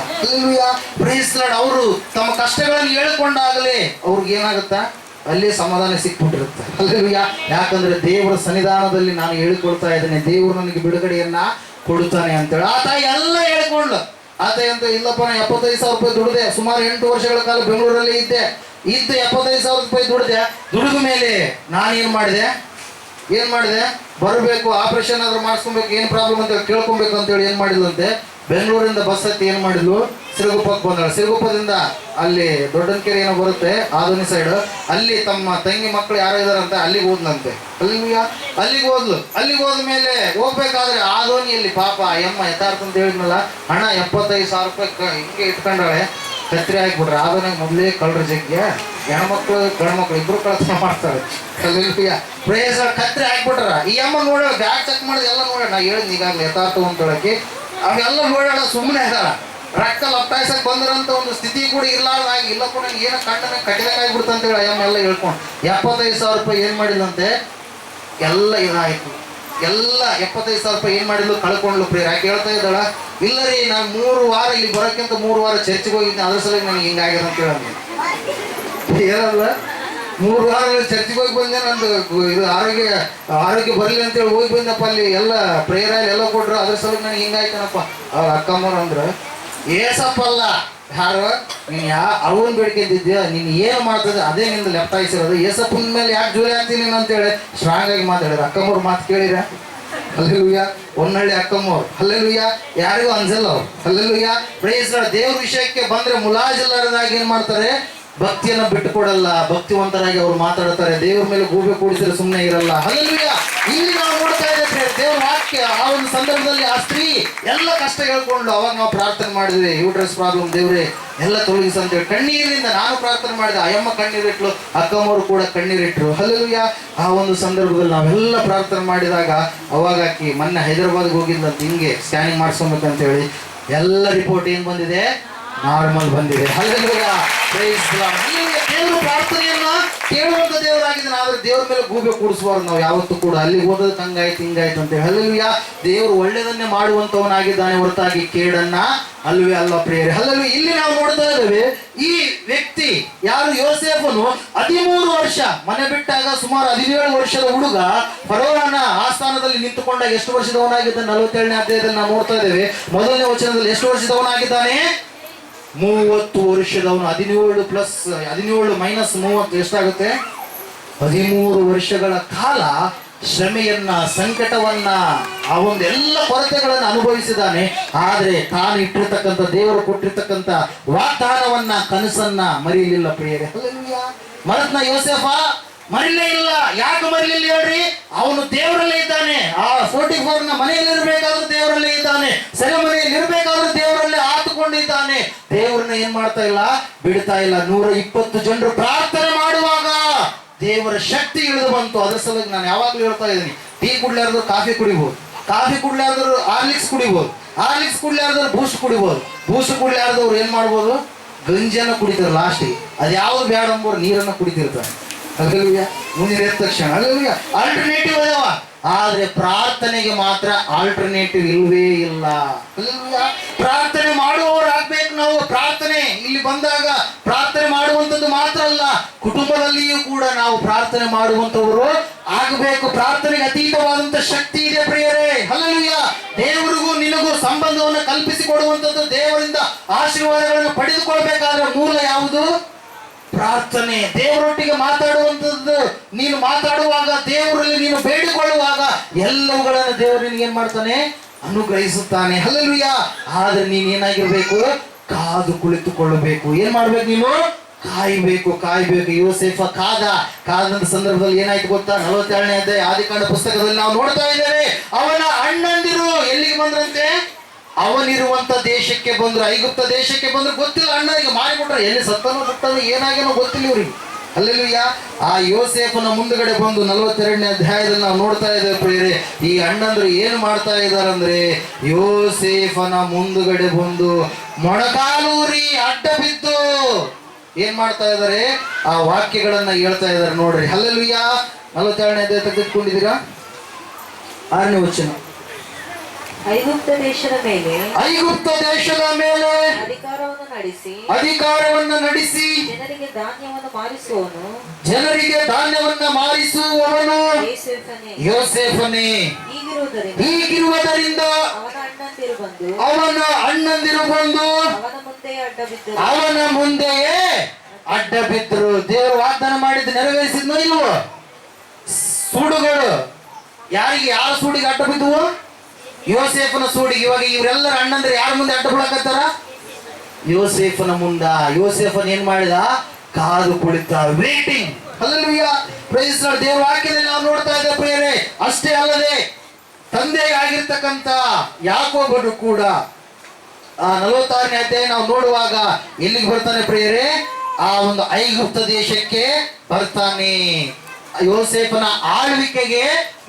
Praise Lord. ಅವರು ತಮ್ಮ ಕಷ್ಟಗಳನ್ನು ಹೇಳ್ಕೊಂಡಾಗಲೇ ಅವ್ರಿಗೆ ಏನಾಗುತ್ತಾ, ಅಲ್ಲಿ ಸಮಾಧಾನ ಸಿಕ್ಬಿಟ್ಟಿರುತ್ತೆ. ಹಲ್ಲೆಲೂಯಾ. ಯಾಕಂದ್ರೆ ದೇವರ ಸನ್ನಿಧಾನದಲ್ಲಿ ನಾನು ಹೇಳಿಕೊಳ್ತಾ ಇದ್ದೇನೆ, ದೇವರು ನನಗೆ ಬಿಡುಗಡೆಯನ್ನ ಕೊಡುತ್ತಾನೆ ಅಂತೇಳಿ. ಆ ತಾಯಿ ಎಲ್ಲ ಹೇಳ್ಕೊಂಡ್ಲು. ಆತ ಅಂತ, ಇಲ್ಲಪ್ಪ ನಾನು 75,000 ರೂಪಾಯಿ ದುಡಿದೆ, ಸುಮಾರು 8 ವರ್ಷಗಳ ಕಾಲ ಬೆಂಗಳೂರಲ್ಲಿ ಇದ್ದೆ, ಇದ್ದು 75,000 ರೂಪಾಯಿ ದುಡ್ದೆ. ದುಡಿದ ಮೇಲೆ ನಾನೇನ್ ಮಾಡಿದೆ ಬರಬೇಕು, ಆಪರೇಷನ್ ಆದ್ರೂ ಮಾಡಿಸ್ಕೊಬೇಕು, ಏನ್ ಪ್ರಾಬ್ಲಮ್ ಅಂತ ಕೇಳ್ಕೊಬೇಕು ಅಂತೇಳಿ ಏನ್ ಮಾಡಿದ್ಲಂತೆ, ಬೆಂಗಳೂರಿಂದ ಬಸ್ ಹತ್ತಿ ಏನ್ ಮಾಡಿದ್ಲು, ಸಿರುಗುಪ್ಪಕ್ಕೆ ಬಂದಳು. ಸಿರುಗುಪ್ಪದಿಂದ ಅಲ್ಲಿ ದೊಡ್ಡನಕೆರೆ ಏನೋ ಬರುತ್ತೆ ಆಧುನಿ ಸೈಡ್, ಅಲ್ಲಿ ತಮ್ಮ ತಂಗಿ ಮಕ್ಕಳು ಯಾರೋ ಇದಾರಂತೆ, ಅಲ್ಲಿಗೆ ಹೋದ್ಲಂತೆ. ಅಲ್ಲಿಗೆ ಹೋದ್ಮೇಲೆ ಹೋಗ್ಬೇಕಾದ್ರೆ ಆಧೋನಿಯಲ್ಲಿ ಪಾಪ ಎಮ್ಮ ಯಥಾರ್ಥ ಅಂತ ಹೇಳಿದ್ನಲ್ಲ, ಹಣ 75,000 ರೂಪಾಯಿ ಹಿಂಗೆ ಇಟ್ಕೊಂಡಾಳೆ. ಕತ್ರಿ ಹಾಕ್ಬಿಟ್ರೆ ಆಧೋನಿಗೆ ಮೊದಲೇ ಕಳ್ರ ಜಗ್ಯ, ಹೆಣ್ಮಕ್ಳು ಗಂಡ್ಮಕ್ಳು ಇಬ್ರು ಕಳ್ತನ ಮಾಡ್ತಾರೆ. ಪ್ರೇಸ ಕತ್ರಿ ಹಾಕ್ಬಿಟ್ರ. ಈ ಅಮ್ಮ ನೋಡೋಣ, ಬ್ಯಾಗ್ ಚೆಕ್ ಮಾಡಿದ ಎಲ್ಲ ನೋಡೋಣ. ನಾ ಹೇಳಿದ್ ಈಗಾಗಲೇ ಯಥಾರ್ಥ ಅಂತ ಹೇಳಕ್ಕೆ ಅವೆಲ್ಲ ನೋಡೋಣ, ಸುಮ್ಮನೆ ಇದಾಳ. ರೊಕ್ಕ ಲಪ್ಟಾಯ್ಸಕ್ ಬಂದ್ರಂತ ಒಂದು ಸ್ಥಿತಿ ಕೂಡ ಇರ್ಲಾರ್ದಾಗಿ, ಇಲ್ಲಪ್ಪ ನನಗೆ ಏನೋ ಕಣ್ಣನ ಕಟ್ಟಿದಂಗೆ ಆಗ್ಬಿಡ್ತು ಅಂತೇಳಿ ಅಯ್ಯಮ್ಮ ಎಲ್ಲ ಹೇಳ್ಕೊಂಡು 75,000 ರೂಪಾಯಿ ಏನ್ ಮಾಡಿದಂತೆ, ಎಲ್ಲ ಇದಾಯ್ತು. ಎಲ್ಲ 75,000 ರೂಪಾಯಿ ಏನ್ ಮಾಡಿದ್ಲು, ಕಳ್ಕೊಂಡ್ಲು. ಪ್ರಿಯರ್ ಯಾಕೆ ಹೇಳ್ತಾ ಇದ್ದಾಳ, ಇಲ್ಲ ರೀ ನಾನು 3 ವಾರ ಇಲ್ಲಿ ಬರೋಕ್ಕಿಂತ 3 ವಾರ ಚರ್ಚ್ಗೆ ಹೋಗಿದ್ದೆ, ಅದ್ರ ಸಲುವಾಗಿ ನನಗೆ ಹಿಂಗಾಗ್ಯದ ಅಂತ ಹೇಳಲ್ಲ. ಹೇಳಲ್ಲ, 3 ವಾರ ಚರ್ಚ್ಗೆ ಹೋಗಿ ಬಂದೆ, ನಂದು ಇದು ಆರೋಗ್ಯ ಬರಲಿ ಅಂತೇಳಿ ಹೋಗಿ ಬಂದಪ್ಪ, ಅಲ್ಲಿ ಎಲ್ಲ ಪ್ರೇಯರ್ ಅಲ್ಲಿ ಎಲ್ಲ ಕೊಟ್ರು, ಅದ್ರ ಸಲುವಾಗಿ ನನಗೆ ಹಿಂಗಾಯ್ತಾನಪ್ಪ. ಅವ್ರ ಅಕ್ಕಮ್ಮರು ಅಂದ್ರ ಏಸಪ್ಪ ಅಲ್ಲ, ಯಾರು ನೀನ್ ಅವನ್ ಬೇಡ್ಕೊಂಡಿದ್ಯ, ನೀನ್ ಏನು ಮಾಡ್ತದೆ ಅದೇ ನಿಂದು ಲೆಫ್ಟ್ ಆಯ್ಸಿರೋದು. ಏಸಪ್ಪನ ಮೇಲೆ ಯಾಕೆ ಜೂಲಿ ಆಗ್ತೀನಿ ಅಂತೇಳಿ ಸ್ಟ್ರಾಂಗ್ ಆಗಿ ಮಾತಾಡಿದ್ರು. ಅಕ್ಕಮ್ಮವ್ರು ಮಾತು ಕೇಳಿರ, ಹಲ್ಲೆಲೂಯಾ. ಹೊನ್ನಳ್ಳಿ ಅಕ್ಕಮ್ಮವ್ರು, ಹಲ್ಲೆಲೂಯಾ. ಯಾರಿಗೂ ಅನ್ಸಲ್ಲ ಅವ್ರು, ಹಲ್ಲೆಲೂಯಾ. Praise lord. ದೇವ್ರ ವಿಷಯಕ್ಕೆ ಬಂದ್ರೆ ಮುಲಾಜಿಲ್ಲರದಾಗಿ ಏನ್ ಮಾಡ್ತಾರೆ, ಭಕ್ತಿಯನ್ನ ಬಿಟ್ಟುಕೊಡಲ್ಲ, ಭಕ್ತಿವಂತರಾಗಿ ಅವ್ರು ಮಾತಾಡ್ತಾರೆ. ದೇವ್ರ ಮೇಲೆ ಗೂಬೆ ಕೂಡಿಸಿದ್ರೆ ಸುಮ್ಮನೆ ಇರಲ್ಲ. ಹಲ್ಲೆಲೂಯಾ. ಇಲ್ಲಿ ನಾವು ನೋಡ್ತಾ ಇದ್ದೇವೆ ದೇವ್ರ ವಾಕ್ಯ. ಆ ಒಂದು ಸಂದರ್ಭದಲ್ಲಿ ಆ ಸ್ತ್ರೀ ಎಲ್ಲ ಕಷ್ಟ ಹೇಳ್ಕೊಂಡು ಅವಾಗ ನಾವು ಪ್ರಾರ್ಥನೆ ಮಾಡಿದ್ವಿ, ಯೂಟ್ರಸ್ ಪ್ರಾಬ್ಲಮ್ ದೇವ್ರೆ ಎಲ್ಲ ತೊಲಗಿಸಂತೇಳಿ ಕಣ್ಣೀರಿನಿಂದ ನಾನು ಪ್ರಾರ್ಥನೆ ಮಾಡಿದೆ. ಅಯ್ಯಮ್ಮ ಕಣ್ಣೀರಿಟ್ಲು, ಅಕ್ಕಮ್ಮವರು ಕೂಡ ಕಣ್ಣೀರಿಟ್ರು. ಹಲ್ಲೆಲೂಯಾ. ಆ ಒಂದು ಸಂದರ್ಭದಲ್ಲಿ ನಾವೆಲ್ಲ ಪ್ರಾರ್ಥನೆ ಮಾಡಿದಾಗ ಅವಾಗ ಆಕಿ ಮೊನ್ನೆ ಹೈದರಾಬಾದ್ಗೆ ಹೋಗಿದ್ದಂತ, ಹಿಂಗೆ ಸ್ಕ್ಯಾನಿಂಗ್ ಮಾಡಿಸ್ಕೊಬೇಕಂತ ಹೇಳಿ ಎಲ್ಲ ರಿಪೋರ್ಟ್ ಏನ್ ಬಂದಿದೆ, ನಾರ್ಮಲ್ ಬಂದಿದೆ. ಹಲ್ಲೆಲೂಯಾ. Praise the Lord. ದೇವರು ಪ್ರಾರ್ಥನೆಯನ್ನ ಕೇಳುವಂತ ದೇವರಾಗಿದ್ದಾನೆ, ಆದ್ರೆ ದೇವ್ರ ಮೇಲೆ ಗೂಬೆ ಕೂಡಿಸಬಾರ್ದು ನಾವು ಯಾವತ್ತೂ ಕೂಡ. ಅಲ್ಲಿಗೆ ಹೋದಕ್ಕೆ ಹಂಗಾಯ್ತು ಹಿಂಗಾಯ್ತು ಅಂತ. ಹಲ್ಲೆಲೂಯಾ. ದೇವರು ಒಳ್ಳೆಯದನ್ನೇ ಮಾಡುವಂತವನಾಗಿದ್ದಾನೆ ಹೊರತಾಗಿ ಕೇಡನ್ನ ಅಲ್ವೇ ಅಲ್ಲ ಪ್ರಿಯರೇ. ಹಲ್ಲೆಲೂಯಾ. ಇಲ್ಲಿ ನಾವು ನೋಡ್ತಾ ಇದ್ದೇವೆ, ಈ ವ್ಯಕ್ತಿ ಯಾರು, ಯೋಸೇಫನು 13 ವರ್ಷ ಮನೆ ಬಿಟ್ಟಾಗ ಸುಮಾರು 17 ವರ್ಷದ ಹುಡುಗ ಫರೋಹನ ಆಸ್ಥಾನದಲ್ಲಿ ನಿಂತುಕೊಂಡಾಗ ಎಷ್ಟು ವರ್ಷದವನಾಗಿದ್ದಾನೆ, 47ನೇ ಅಧ್ಯಾಯದಲ್ಲಿ ನಾವು ನೋಡ್ತಾ ಇದ್ದೇವೆ. ಮೊದಲನೇ ವಚನದಲ್ಲಿ ಎಷ್ಟು ವರ್ಷದವನಾಗಿದ್ದಾನೆ, 30 ವರ್ಷದವನು. 17 ಪ್ಲಸ್ 17 ಮೈನಸ್ 30 ಎಷ್ಟಾಗುತ್ತೆ, 13 ವರ್ಷಗಳ ಕಾಲ ಶ್ರಮೆಯನ್ನ, ಸಂಕಟವನ್ನ, ಆ ಒಂದು ಎಲ್ಲ ಕೊರತೆಗಳನ್ನು ಅನುಭವಿಸಿದ್ದಾನೆ. ಆದ್ರೆ ತಾನು ಇಟ್ಟಿರ್ತಕ್ಕಂಥ, ದೇವರು ಕೊಟ್ಟಿರ್ತಕ್ಕಂಥ ವಾಗ್ದಾನವನ್ನ, ಕನಸನ್ನ ಮರೀಲಿಲ್ಲ ಪ್ರಿಯರೇ. ಹಲ್ಲೆಲೂಯಾ. ಮರತ್ನ ಯೋಸೇಫ ಮರಿಲೇ ಇಲ್ಲ. ಯಾಕೆ ಮರಿಲಿಲ್ಲ ಹೇಳ್ರಿ, ಅವನು ದೇವರಲ್ಲೇ ಇದ್ದಾನೆ. ಆ 44ನ ಮನೆಯಲ್ಲಿ ಇರಬೇಕಾದ್ರೂ ದೇವರಲ್ಲೇ ಇದ್ದಾನೆ, ಸೆರೆಮನೆಯಲ್ಲಿ ಇರಬೇಕಾದ್ರೂ ದೇವರಲ್ಲೇ ಆತುಕೊಂಡಿದ್ದಾನೆ. ದೇವರನ್ನ ಏನ್ ಮಾಡ್ತಾ ಇಲ್ಲ, ಬಿಡ್ತಾ ಇಲ್ಲ. 120 ಜನರು ಪ್ರಾರ್ಥನೆ ಮಾಡುವಾಗ ದೇವರ ಶಕ್ತಿ ಇಳಿದು ಬಂತು. ಅದ್ರ ಸಲುವಾಗಿ ನಾನು ಯಾವಾಗ್ಲೂ ಹೇಳ್ತಾ ಇದ್ದೀನಿ, ಟೀ ಕುಡ್ಲಾರ್ದ್ರು ಕಾಫಿ ಕುಡಿಬಹುದು, ಕಾಫಿ ಕುಡ್ಲಾರ್ದ್ರು ಹಾರ್ಲಿಕ್ಸ್ ಕುಡಿಬಹುದು, ಹಾರ್ಲಿಕ್ಸ್ ಕುಡ್ಲಾರ್ದ್ರು ಬೂಸ್ಟ್ ಕುಡಿಬಹುದು, ಬೂಸ್ಟ್ ಕುಡ್ಲಾರ್ದವ್ರು ಏನ್ ಮಾಡ್ಬೋದು, ಗಂಜನ ಕುಡಿತಾರೆ. ಲಾಸ್ಟಿಗೆ ಅದು ಯಾವ್ದು ಬೇಡ ಅಂಬೋರು ನೀರನ್ನ ಕುಡಿತಿರ್ತಾರೆ. ಹಲ್ಲೆಲೂಯಾ. ಮುಂದಿನ ತಕ್ಷಣ ಹಲ್ಲೆಲೂಯಾ. ಆಲ್ಟರ್ನೇಟಿವ್ ಅದಾವ, ಆದ್ರೆ ಪ್ರಾರ್ಥನೆಗೆ ಮಾತ್ರ ಆಲ್ಟರ್ನೇಟಿವ್ ಇಲ್ವೇ ಇಲ್ಲ. ಹಲ್ಲೆಲೂಯಾ. ಪ್ರಾರ್ಥನೆ ಮಾಡುವವರಾಗ್ಬೇಕು ನಾವು. ಪ್ರಾರ್ಥನೆ ಇಲ್ಲಿ ಬಂದಾಗ ಪ್ರಾರ್ಥನೆ ಮಾಡುವಂಥದ್ದು ಮಾತ್ರ ಅಲ್ಲ, ಕುಟುಂಬದಲ್ಲಿಯೂ ಕೂಡ ನಾವು ಪ್ರಾರ್ಥನೆ ಮಾಡುವಂತವರು ಆಗಬೇಕು. ಪ್ರಾರ್ಥನೆಗೆ ಅತೀತವಾದಂತ ಶಕ್ತಿ ಇದೆ ಪ್ರಿಯರೇ. ಹಲ್ಲೆಲೂಯಾ. ದೇವರಿಗೂ ನಿನಗೂ ಸಂಬಂಧವನ್ನು ಕಲ್ಪಿಸಿಕೊಡುವಂಥದ್ದು, ದೇವರಿಂದ ಆಶೀರ್ವಾದಗಳನ್ನು ಪಡೆದುಕೊಳ್ಬೇಕಾದ್ರೆ ಮೂಲ ಯಾವುದು, ಪ್ರಾರ್ಥನೆ. ದೇವರೊಟ್ಟಿಗೆ ಮಾತಾಡುವಂಥದ್ದು, ನೀನು ಮಾತಾಡುವಾಗ, ದೇವರಲ್ಲಿ ನೀನು ಬೇಡಿಕೊಳ್ಳುವಾಗ ಎಲ್ಲವುಗಳನ್ನು ದೇವರು ನಿನಗೆ ಏನ್ ಮಾಡ್ತಾನೆ, ಅನುಗ್ರಹಿಸುತ್ತಾನೆ. ಹಲ್ಲೆಲೂಯಾ. ಆದ್ರೆ ನೀನ್ ಏನಾಗಿರ್ಬೇಕು, ಕಾದು ಕುಳಿತುಕೊಳ್ಳಬೇಕು. ಏನ್ ಮಾಡ್ಬೇಕು, ನೀನು ಕಾಯ್ಬೇಕು. ಯೋಸೇಫ ಕಾದಂತ ಸಂದರ್ಭದಲ್ಲಿ ಏನಾಯ್ತು ಗೊತ್ತಾ, 47ನೇ ಅಧ್ಯಾಯ ಆದಿಕಾಂಡ ಪುಸ್ತಕದಲ್ಲಿ ನಾವು ನೋಡ್ತಾ ಇದ್ದೇವೆ. ಅವನ ಅಣ್ಣಂದಿರು ಎಲ್ಲಿಗೆ ಬಂದ್ರಂತೆ, ಅವನಿರುವಂತ ದೇಶಕ್ಕೆ ಬಂದ್ರು, ಐಗುಪ್ತ ದೇಶಕ್ಕೆ ಬಂದ್ರು. ಗೊತ್ತಿಲ್ಲ, ಅಣ್ಣನಿಗೆ ಮಾರಿಬಿಟ್ರೆ, ಎಲ್ಲಿ ಸತ್ತನೋ ಬಿಟ್ಟನೋ ಏನಾಗೇನೋ ಗೊತ್ತಿಲ್ಲ ಇವ್ರಿಗೆ. ಹಲ್ಲೆಲೂಯಾ. ಆ ಯೋಸೇಫನ ಮುಂದುಗಡೆ ಬಂದು 42ನೇ ಅಧ್ಯಾಯದಲ್ಲಿ ನಾವು ನೋಡ್ತಾ ಇದ್ದೇವೆ ಪ್ರಿಯರೇ, ಈ ಅಣ್ಣಂದ್ರು ಏನು ಮಾಡ್ತಾ ಇದಾರಂದ್ರೆ, ಯೋಸೇಫನ ಮುಂದುಗಡೆ ಬಂದು ಮೊಣಕಾಲೂರಿ ಅಡ್ಡ ಬಿದ್ದು ಏನ್ ಮಾಡ್ತಾ ಇದಾರೆ, ಆ ವಾಕ್ಯಗಳನ್ನ ಹೇಳ್ತಾ ಇದಾರೆ ನೋಡ್ರಿ. ಹಲ್ಲೆಲೂಯಾ. 42ನೇ ಅಧ್ಯಾಯ ತೆಗೆದುಕೊಂಡಿದ್ದೀರಾ, 6ನೇ ವಚನ. ಐಗುಪ್ತ ದೇಶದ ಮೇಲೆ ಅಧಿಕಾರವನ್ನು ನಡೆಸಿ ಜನರಿಗೆ ಧಾನ್ಯವನ್ನು ಮಾರಿಸುವವನು ಯೋಸೇಫನೇ. ಹೀಗಿರುವುದರಿಂದ ಅವನ ಅಣ್ಣಂದಿರು ಬಂದು ಅವನ ಮುಂದೆಯೇ ಅಡ್ಡ ಬಿದ್ರು. ದೇವರು ವಾಗ್ದಾನ ಮಾಡಿದ್ದು ನೆರವೇರಿಸಿದ್ನೋ ಇಲ್ವೋ? ಸೂಡುಗಳು ಯಾರಿಗೆ, ಯಾರ ಸೂಡಿಗೆ ಅಡ್ಡ ಬಿದ್ದುವು? ಯೋಸೇಫನ ಸೂಡಿಗೆ. ಇವಾಗ ಇವರೆಲ್ಲರ ಅಣ್ಣಂದ್ರೆ ಯಾರ ಮುಂದೆ ಅಡ್ಡ ಬಿಡಕತ್ತಾರ? ಯೋಸೇಫನ ಮುಂದ. ಯೋಸೇಫನ್ ಏನ್ ಮಾಡಿದ? ಕಾದು ಕುಳಿತ, ವೇಟಿಂಗ್. Hallelujah, praise lord. ದೇವರ ವಾಕ್ಯದಲ್ಲಿ ನಾವು ನೋಡ್ತಾ ಇದ್ದೇವೆ ಪ್ರಿಯರೇ. ಅಷ್ಟೇ ಅಲ್ಲದೆ ತಂದೆಯಾಗಿರ್ತಕ್ಕಂಥ ಯಾಕೋಬನು ಕೂಡ 46ನೇ ಅಧ್ಯಾಯ ನಾವು ನೋಡುವಾಗ ಎಲ್ಲಿಗೆ ಬರ್ತಾನೆ ಪ್ರಿಯರೇ? ಆ ಒಂದು ಐಗುಪ್ತ ದೇಶಕ್ಕೆ ಬರ್ತಾನೆ. ಯೋಸೇಫನ ಆಳ್ವಿಕೆಗೆ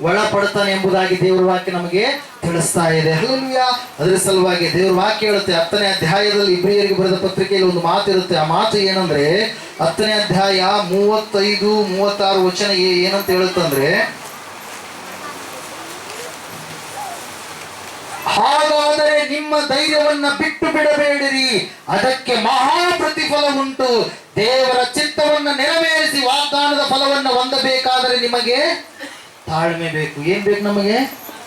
ಒಳಪಡ್ತಾನೆ ಎಂಬುದಾಗಿ ದೇವರ ವಾಕ್ಯ ನಮಗೆ ತಿಳಿಸ್ತಾ ಇದೆ. ಹಲ್ಲೆಲೂಯಾ. ಅದರ ಸಲುವಾಗಿ ದೇವರ ವಾಕ್ಯ ಹೇಳುತ್ತೆ 10ನೇ ಅಧ್ಯಾಯದಲ್ಲಿ ಇಬ್ರಿಯರಿಗೆ ಬರೆದ ಪತ್ರಿಕೆಯಲ್ಲಿ ಒಂದು ಮಾತು ಇರುತ್ತೆ. ಆ ಮಾತು ಏನಂದ್ರೆ 10ನೇ ಅಧ್ಯಾಯ 35-36 ವಚನ ಏನಂತ ಹೇಳುತ್ತಂದ್ರೆ, ಹಾಗಾದರೆ ನಿಮ್ಮ ಧೈರ್ಯವನ್ನ ಬಿಟ್ಟು ಬಿಡಬೇಡಿರಿ, ಅದಕ್ಕೆ ಮಹಾ ಪ್ರತಿಫಲ ಉಂಟು. ದೇವರ ಚಿತ್ತವನ್ನ ನೆರವೇರಿಸಿ ವಾಗ್ದಾನದ ಫಲವನ್ನ ಹೊಂದಬೇಕಾದರೆ ನಿಮಗೆ ತಾಳ್ಮೆ ಬೇಕು. ಏನ್ ಬೇಕು? ನಮಗೆ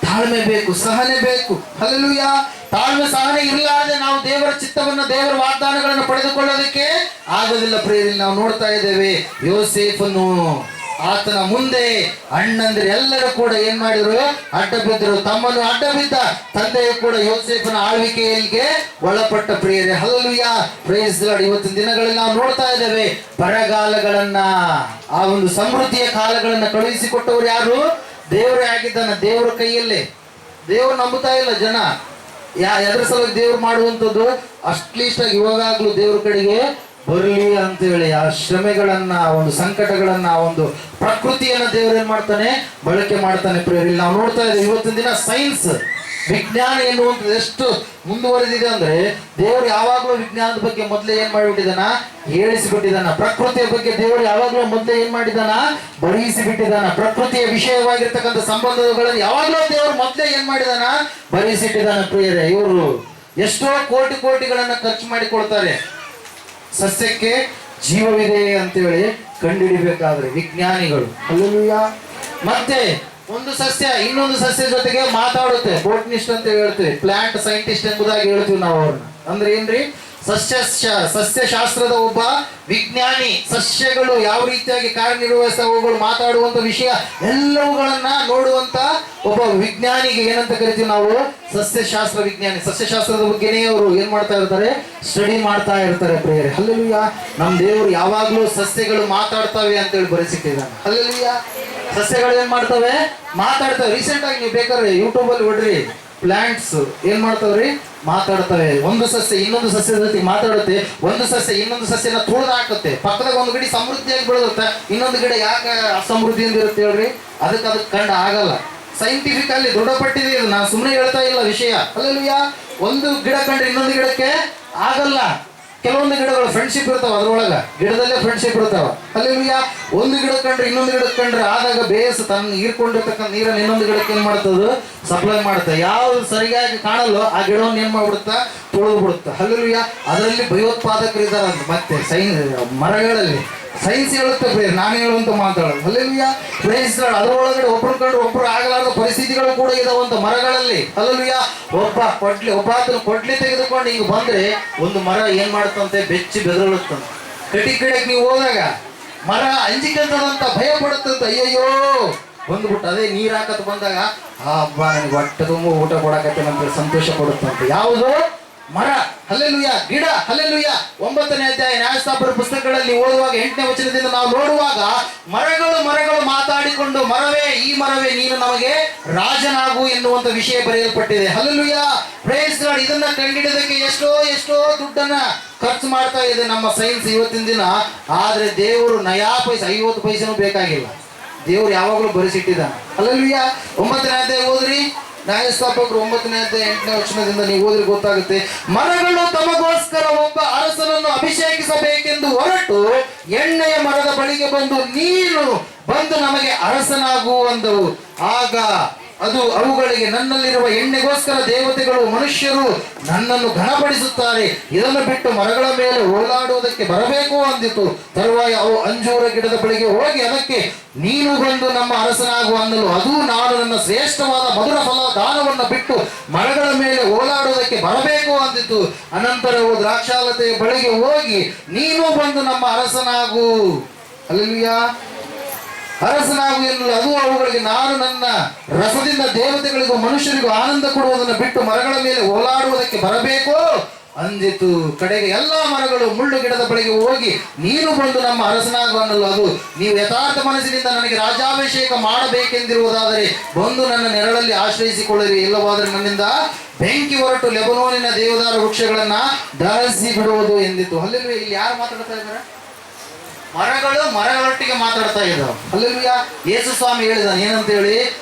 ತಾಳ್ಮೆ ಬೇಕು, ಸಹನೆ ಬೇಕು. ಹಲ್ಲೆಲೂಯಾ. ತಾಳ್ಮೆ ಸಹನೆ ಇರಲಾರದೆ ನಾವು ದೇವರ ಚಿತ್ತವನ್ನ, ದೇವರ ವಾಗ್ದಾನಗಳನ್ನು ಪಡೆದುಕೊಳ್ಳೋದಕ್ಕೆ ಆಗೋದಿಲ್ಲ ಪ್ರಿಯರಲ್ಲಿ. ನಾವು ನೋಡ್ತಾ ಇದ್ದೇವೆ ಯೋಸೇಫನು ಆತನ ಮುಂದೆ ಅಣ್ಣಂದ್ರೆ ಎಲ್ಲರೂ ಕೂಡ ಏನ್ ಮಾಡಿದ್ರು? ಅಡ್ಡ ಬಿದ್ದರು. ತಮ್ಮನ್ನು ಅಡ್ಡ ಬಿದ್ದ ತಂದೆಯು ಕೂಡ ಯೋಸೇಫನ ಆಳ್ವಿಕೆಗೆ ಒಳಪಟ್ಟ ಪ್ರಿಯರೇ. Hallelujah, praise Lord. ಇವತ್ತಿನ ದಿನಗಳಲ್ಲಿ ನಾವು ನೋಡ್ತಾ ಇದ್ದೇವೆ ಬರಗಾಲಗಳನ್ನ, ಆ ಒಂದು ಸಮೃದ್ಧಿಯ ಕಾಲಗಳನ್ನ ಕಳುಹಿಸಿಕೊಟ್ಟವರು ಯಾರು? ದೇವರೇ ಆಗಿದ್ದಾನೆ. ದೇವರ ಕೈಯಲ್ಲೇ. ದೇವರು ನಂಬುತ್ತಾ ಇಲ್ಲ ಜನ. ಎದ್ರ ಸಲುವಾಗಿ ದೇವ್ರು ಮಾಡುವಂಥದ್ದು? ಅಟ್ಲೀಸ್ಟ್ ಆಗಿ ಇವಾಗಲೂ ದೇವ್ರ ಕಡೆಗೆ ಬರಲಿ ಅಂತೇಳಿ ಆ ಶ್ರಮೆಗಳನ್ನ, ಒಂದು ಸಂಕಟಗಳನ್ನ, ಒಂದು ಪ್ರಕೃತಿಯನ್ನ ದೇವರು ಏನ್ ಮಾಡ್ತಾನೆ? ಬಳಕೆ ಮಾಡ್ತಾನೆ ಪ್ರಿಯರಲ್ಲಿ. ನಾವು ನೋಡ್ತಾ ಇದ್ದೇವೆ ಇವತ್ತಿನ ದಿನ ಸೈನ್ಸ್, ವಿಜ್ಞಾನ ಎನ್ನುವಂಥದ್ದು ಎಷ್ಟು ಮುಂದುವರೆದಿದೆ ಅಂದ್ರೆ, ದೇವರು ಯಾವಾಗಲೂ ವಿಜ್ಞಾನದ ಬಗ್ಗೆ ಮೊದಲೇ ಏನ್ ಮಾಡಿಬಿಟ್ಟಿದಾನ? ಹೇಳಿಸಿಬಿಟ್ಟಿದಾನ. ಪ್ರಕೃತಿಯ ಬಗ್ಗೆ ದೇವರು ಯಾವಾಗಲೂ ಮೊದಲೇ ಏನ್ ಮಾಡಿದಾನ? ಬರೆಯಿಸಿಬಿಟ್ಟಿದಾನ. ಪ್ರಕೃತಿಯ ವಿಷಯವಾಗಿರ್ತಕ್ಕಂಥ ಸಂಬಂಧಗಳನ್ನು ಯಾವಾಗಲೂ ದೇವರು ಮೊದಲೇ ಏನ್ ಮಾಡಿದಾನ? ಬರೆಯಿಸಿಟ್ಟಿದಾನ ಪ್ರಿಯರೇ. ಇವರು ಎಷ್ಟೋ ಕೋಟಿಗಳನ್ನ ಖರ್ಚು ಮಾಡಿಕೊಳ್ತಾರೆ ಸಸ್ಯಕ್ಕೆ ಜೀವವಿದೆ ಅಂತೇಳಿ ಕಂಡುಹಿಡಿಬೇಕಾದ್ರೆ ವಿಜ್ಞಾನಿಗಳು. ಹಲ್ಲೆಲೂಯಾ. ಮತ್ತೆ ಒಂದು ಸಸ್ಯ ಇನ್ನೊಂದು ಸಸ್ಯ ಜೊತೆಗೆ ಮಾತಾಡುತ್ತೆ. ಬೋಟ್ನಿಸ್ಟ್ ಅಂತ ಹೇಳ್ತೀವಿ, ಪ್ಲಾಂಟ್ ಸೈಂಟಿಸ್ಟ್ ಎಂಬುದಾಗಿ ಹೇಳ್ತೀವಿ ನಾವು ಅವ್ರನ್ನ. ಅಂದ್ರೆ ಏನ್ರಿ? ಸಸ್ಯಶಾಸ್ತ್ರದ ಒಬ್ಬ ವಿಜ್ಞಾನಿ. ಸಸ್ಯಗಳು ಯಾವ ರೀತಿಯಾಗಿ ಕಾರ್ಯನಿರ್ವಹಿಸುವವುಗಳು, ಮಾತಾಡುವಂತ ವಿಷಯ ಎಲ್ಲವುಗಳನ್ನ ನೋಡುವಂತ ಒಬ್ಬ ವಿಜ್ಞಾನಿಗೆ ಏನಂತ ಕರಿತೀವಿ ನಾವು? ಸಸ್ಯಶಾಸ್ತ್ರ ವಿಜ್ಞಾನಿ. ಸಸ್ಯಶಾಸ್ತ್ರದ ಬಗ್ಗೆನೇ ಅವರು ಏನ್ ಮಾಡ್ತಾ ಇರ್ತಾರೆ? ಸ್ಟಡಿ ಮಾಡ್ತಾ ಇರ್ತಾರೆ ಪ್ರಿಯರೇ. ಹಲ್ಲೆಲೂಯಾ. ನಮ್ಮ ದೇವರು ಯಾವಾಗ್ಲೂ ಸಸ್ಯಗಳು ಮಾತಾಡ್ತವೆ ಅಂತೇಳಿ ಬರೆಸಿಟ್ಟಿದ್ದಾನೆ. ಹಲ್ಲೆಲೂಯಾ. ಸಸ್ಯಗಳು ಏನ್ ಮಾಡ್ತವೆ? ಮಾತಾಡ್ತವೆ. ರೀಸೆಂಟ್ ಆಗಿ ನೀವು ಬೇಕಾದ್ರೆ ಯೂಟ್ಯೂಬ್ ಅಲ್ಲಿ ಹೊಡ್ರಿ, ಪ್ಲಾಂಟ್ಸ್ ಏನ್ ಮಾಡ್ತಾವ್ರಿ? ಮಾತಾಡ್ತವೆ. ಒಂದು ಸಸ್ಯ ಇನ್ನೊಂದು ಸಸ್ಯದ ಜೊತೆಗೆ ಮಾತಾಡುತ್ತೆ. ಒಂದು ಸಸ್ಯ ಇನ್ನೊಂದು ಸಸ್ಯನ ತುಳಿದು ಹಾಕುತ್ತೆ. ಪಕ್ಕದಾಗ ಒಂದು ಗಿಡ ಸಮೃದ್ಧಿಯಾಗಿ ಬೆಳೆದುತ್ತೆ, ಇನ್ನೊಂದು ಗಿಡ ಯಾಕೆ ಅಸಮೃದ್ಧಿಯಿಂದ ಇರುತ್ತೆ ಹೇಳ್ರಿ? ಅದಕ್ಕೆ ಕಂಡು ಆಗಲ್ಲ. ಸೈಂಟಿಫಿಕಲಿ ದೃಢಪಟ್ಟಿದೆ ಇದು, ನಾನು ಸುಮ್ಮನೆ ಹೇಳ್ತಾ ಇಲ್ಲ ವಿಷಯ. ಹಲ್ಲೆಲೂಯಾ. ಒಂದು ಗಿಡ ಕಂಡ್ರೆ ಇನ್ನೊಂದು ಗಿಡಕ್ಕೆ ಆಗಲ್ಲ. ಕೆಲವೊಂದು ಗಿಡಗಳು ಫ್ರೆಂಡ್ಶಿಪ್ ಇರ್ತಾವ, ಅದ್ರೊಳಗ ಗಿಡದಲ್ಲೇ ಫ್ರೆಂಡ್ಶಿಪ್ ಇರ್ತಾವ. ಹಲ್ಲೆಲೂಯಾ. ಒಂದು ಗಿಡ ಕಂಡ್ರೆ ಇನ್ನೊಂದು ಗಿಡಕ್ಕೆ ಕಂಡ್ರೆ ಆದಾಗ ಬೇಸ್ ತನ್ನ ಹೀರ್ಕೊಂಡಿರ್ತಕ್ಕಂಥ ನೀರನ್ನು ಇನ್ನೊಂದು ಗಿಡಕ್ಕೆ ಏನ್ ಮಾಡ್ತದ? ಸಪ್ಲೈ ಮಾಡುತ್ತೆ. ಯಾವ್ದು ಸರಿಯಾಗಿ ಕಾಣಲ್ಲೋ ಆ ಗಿಡವನ್ನು ಏನ್ ಮಾಡ್ಬಿಡುತ್ತಾ? ತುಳಿದು ಬಿಡುತ್ತ. ಹಲ್ಲೆಲೂಯಾ. ಅದರಲ್ಲಿ ಭಯೋತ್ಪಾದಕರು ಇದ್ದಾರಂತ. ಮತ್ತೆ ಮರಗಳಲ್ಲಿ ಸೈನ್ಸ್ ಹೇಳುತ್ತೆ ಬೇರೆ, ನಾನು ಹೇಳುವಂತ ಮಾತಾಡೋದು. ಹಲ್ಲೆಲೂಯಾ. Praise Lord. ಅದರೊಳಗಡೆ ಒಬ್ರು ಕಂಡು ಒಬ್ರು ಆಗಲಾರದ ಪರಿಸ್ಥಿತಿಗಳು ಕೂಡ ಇದಾವಂತ ಮರಗಳಲ್ಲಿ. ಹಲ್ಲೆಲೂಯಾ. ಒಬ್ಬಾತನ ಕೊಡ್ಲಿ ತೆಗೆದುಕೊಂಡು ಹಿಂಗ್ ಬಂದ್ರೆ ಒಂದು ಮರ ಏನ್ ಮಾಡ್ತಂತೆ? ಬೆಚ್ಚಿ ಬೆದರುತ್ತಂತೆ. ಗಿಡಕ್ಕೆ ನೀವು ಹೋದಾಗ ಮರ ಅಂಜಿಕಂತದಂತ, ಭಯ ಪಡುತ್ತಂತ. ಅಯ್ಯಯ್ಯೋ ಬಂದ್ಬಿಟ್ಟು ಅದೇ ನೀರ್ ಹಾಕತ್ ಬಂದಾಗ ಹಬ್ಬ ನನಗೆ ಹೊಟ್ಟೆ ತುಂಬ ಊಟ ಕೊಡಕತ್ತೇನೆ ಅಂತ ಸಂತೋಷ ಪಡುತ್ತಂತೆ. ಯಾವುದು? ಮರ. ಹಲ್ಲೆಲೂಯಾ. ಗಿಡ. ಹಲ್ಲೆಲೂಯಾ. 9ನೇ ಅಧ್ಯಾಯ ನ್ಯಾಯಸ್ಥಾಪಕರ ಪುಸ್ತಕಗಳಲ್ಲಿ ಓದುವಾಗ 8ನೇ ವಚನದಿಂದ ನಾವು ನೋಡುವಾಗ ಮರಗಳು ಮಾತಾಡಿಕೊಂಡು, ಮರವೇ, ಈ ಮರವೇ ನೀನು ನಮಗೆ ರಾಜನಾಗು ಎನ್ನುವಂತ ವಿಷಯ ಬರೆಯಲ್ಪಟ್ಟಿದೆ. ಹಲ್ಲೆಲೂಯಾ. Praise Lord. ಇದನ್ನ ಕಂಡಿಡಿದಕ್ಕೆ ಎಷ್ಟೋ ದುಡ್ಡನ್ನ ಖರ್ಚು ಮಾಡ್ತಾ ಇದೆ ನಮ್ಮ ಸೈನ್ಸ್ ಇವತ್ತಿನ ದಿನ. ಆದ್ರೆ ದೇವರು ನಯಾ ಪೈಸೆ, 50 ಪೈಸೆನೂ ಬೇಕಾಗಿಲ್ಲ. ದೇವರು ಯಾವಾಗಲೂ ಬರೆಸಿಟ್ಟಿದ್ದಾನೆ. ಹಲ್ಲೆಲೂಯಾ. 9ನೇ ಅಧ್ಯಾಯ ಓದ್ರಿ. ನ್ಯಾಯಸ್ಥಾಪಕರು 9ನೇ ಅಧ್ಯಾಯ 8ನೇ ವಚನದಿಂದ ನೀವು ಓದಿದ್ರೆ ಗೊತ್ತಾಗುತ್ತೆ. ಮರಗಳು ತಮಗೋಸ್ಕರ ಒಬ್ಬ ಅರಸನನ್ನು ಅಭಿಷೇಕಿಸಬೇಕೆಂದು ಹೊರಟು ಎಣ್ಣೆಯ ಮರದ ಬಳಿಗೆ ಬಂದು, ನೀನು ಬಂದು ನಮಗೆ ಅರಸನಾಗು ಅಂದವು. ಆಗ ಅವುಗಳಿಗೆ ನನ್ನಲ್ಲಿರುವ ಎಣ್ಣೆಗೋಸ್ಕರ ದೇವತೆಗಳು ಮನುಷ್ಯರು ನನ್ನನ್ನು ಘನಪಡಿಸುತ್ತಾರೆ, ಇದನ್ನು ಬಿಟ್ಟು ಮರಗಳ ಮೇಲೆ ಓಲಾಡುವುದಕ್ಕೆ ಬರಬೇಕು ಅಂದಿತು. ತರುವಾಯ ಅವು ಅಂಜೂರ ಗಿಡದ ಬಳಿಗೆ ಹೋಗಿ ಅದಕ್ಕೆ, ನೀನು ಬಂದು ನಮ್ಮ ಅರಸನಾಗು ಅನ್ನಲು ಅದು ನಾನು ನನ್ನ ಶ್ರೇಷ್ಠವಾದ ಮಧುರ ಫಲ ದಾನವನ್ನು ಬಿಟ್ಟು ಮರಗಳ ಮೇಲೆ ಓಲಾಡುವುದಕ್ಕೆ ಬರಬೇಕು ಅಂದಿತು. ಅನಂತರ ಅವು ದ್ರಾಕ್ಷಾಲತೆಯ ಬಳಿಗೆ ಹೋಗಿ, ನೀನು ಬಂದು ನಮ್ಮ ಅರಸನಾಗು ಹಲ್ಲೆಲೂಯಾ ಅರಸನಾಗು ಎನ್ನಲು ಅದು ಅವುಗಳಿಗೆ, ನಾನು ನನ್ನ ರಸದಿಂದ ದೇವತೆಗಳಿಗೂ ಮನುಷ್ಯರಿಗೂ ಆನಂದ ಕೊಡುವುದನ್ನು ಬಿಟ್ಟು ಮರಗಳ ಮೇಲೆ ಓಲಾಡುವುದಕ್ಕೆ ಬರಬೇಕು ಅಂದಿತು. ಕಡೆಗೆ ಎಲ್ಲಾ ಮರಗಳು ಮುಳ್ಳು ಗಿಡದ ಬಳಿಗೆ ಹೋಗಿ, ನೀನು ಬಂದು ನಮ್ಮ ಅರಸನಾಗು ಅನ್ನಲು ಅದು, ನೀವು ಯಥಾರ್ಥ ಮನಸ್ಸಿನಿಂದ ನನಗೆ ರಾಜಾಭಿಷೇಕ ಮಾಡಬೇಕೆಂದಿರುವುದಾದರೆ ಬಂದು ನನ್ನ ನೆರಳಲ್ಲಿ ಆಶ್ರಯಿಸಿಕೊಳ್ಳಿರಿ, ಇಲ್ಲವಾದರೆ ನನ್ನಿಂದ ಬೆಂಕಿ ಹೊರಟು ಲೆಬನೋನಿನ ದೇವದಾರ ವೃಕ್ಷಗಳನ್ನ ದಹಿಸಿ ಬಿಡುವುದು ಎಂದಿತು. ಹಲ್ಲೆಲೂಯಾ. ಇಲ್ಲಿ ಯಾರು ಮಾತಾಡ್ತಾ ಇದ್ದಾರೆ? ಮರಗಳೊಟ್ಟಿಗೆ ಮಾತಾಡ್ತಾ ಇದ್ದಾವೆ. ಹಲ್ಲೆಲೂಯಾ. ಯೇಸು ಸ್ವಾಮಿ ಹೇಳಿದಾನೆ ಏನಂತ ಹೇಳಿ,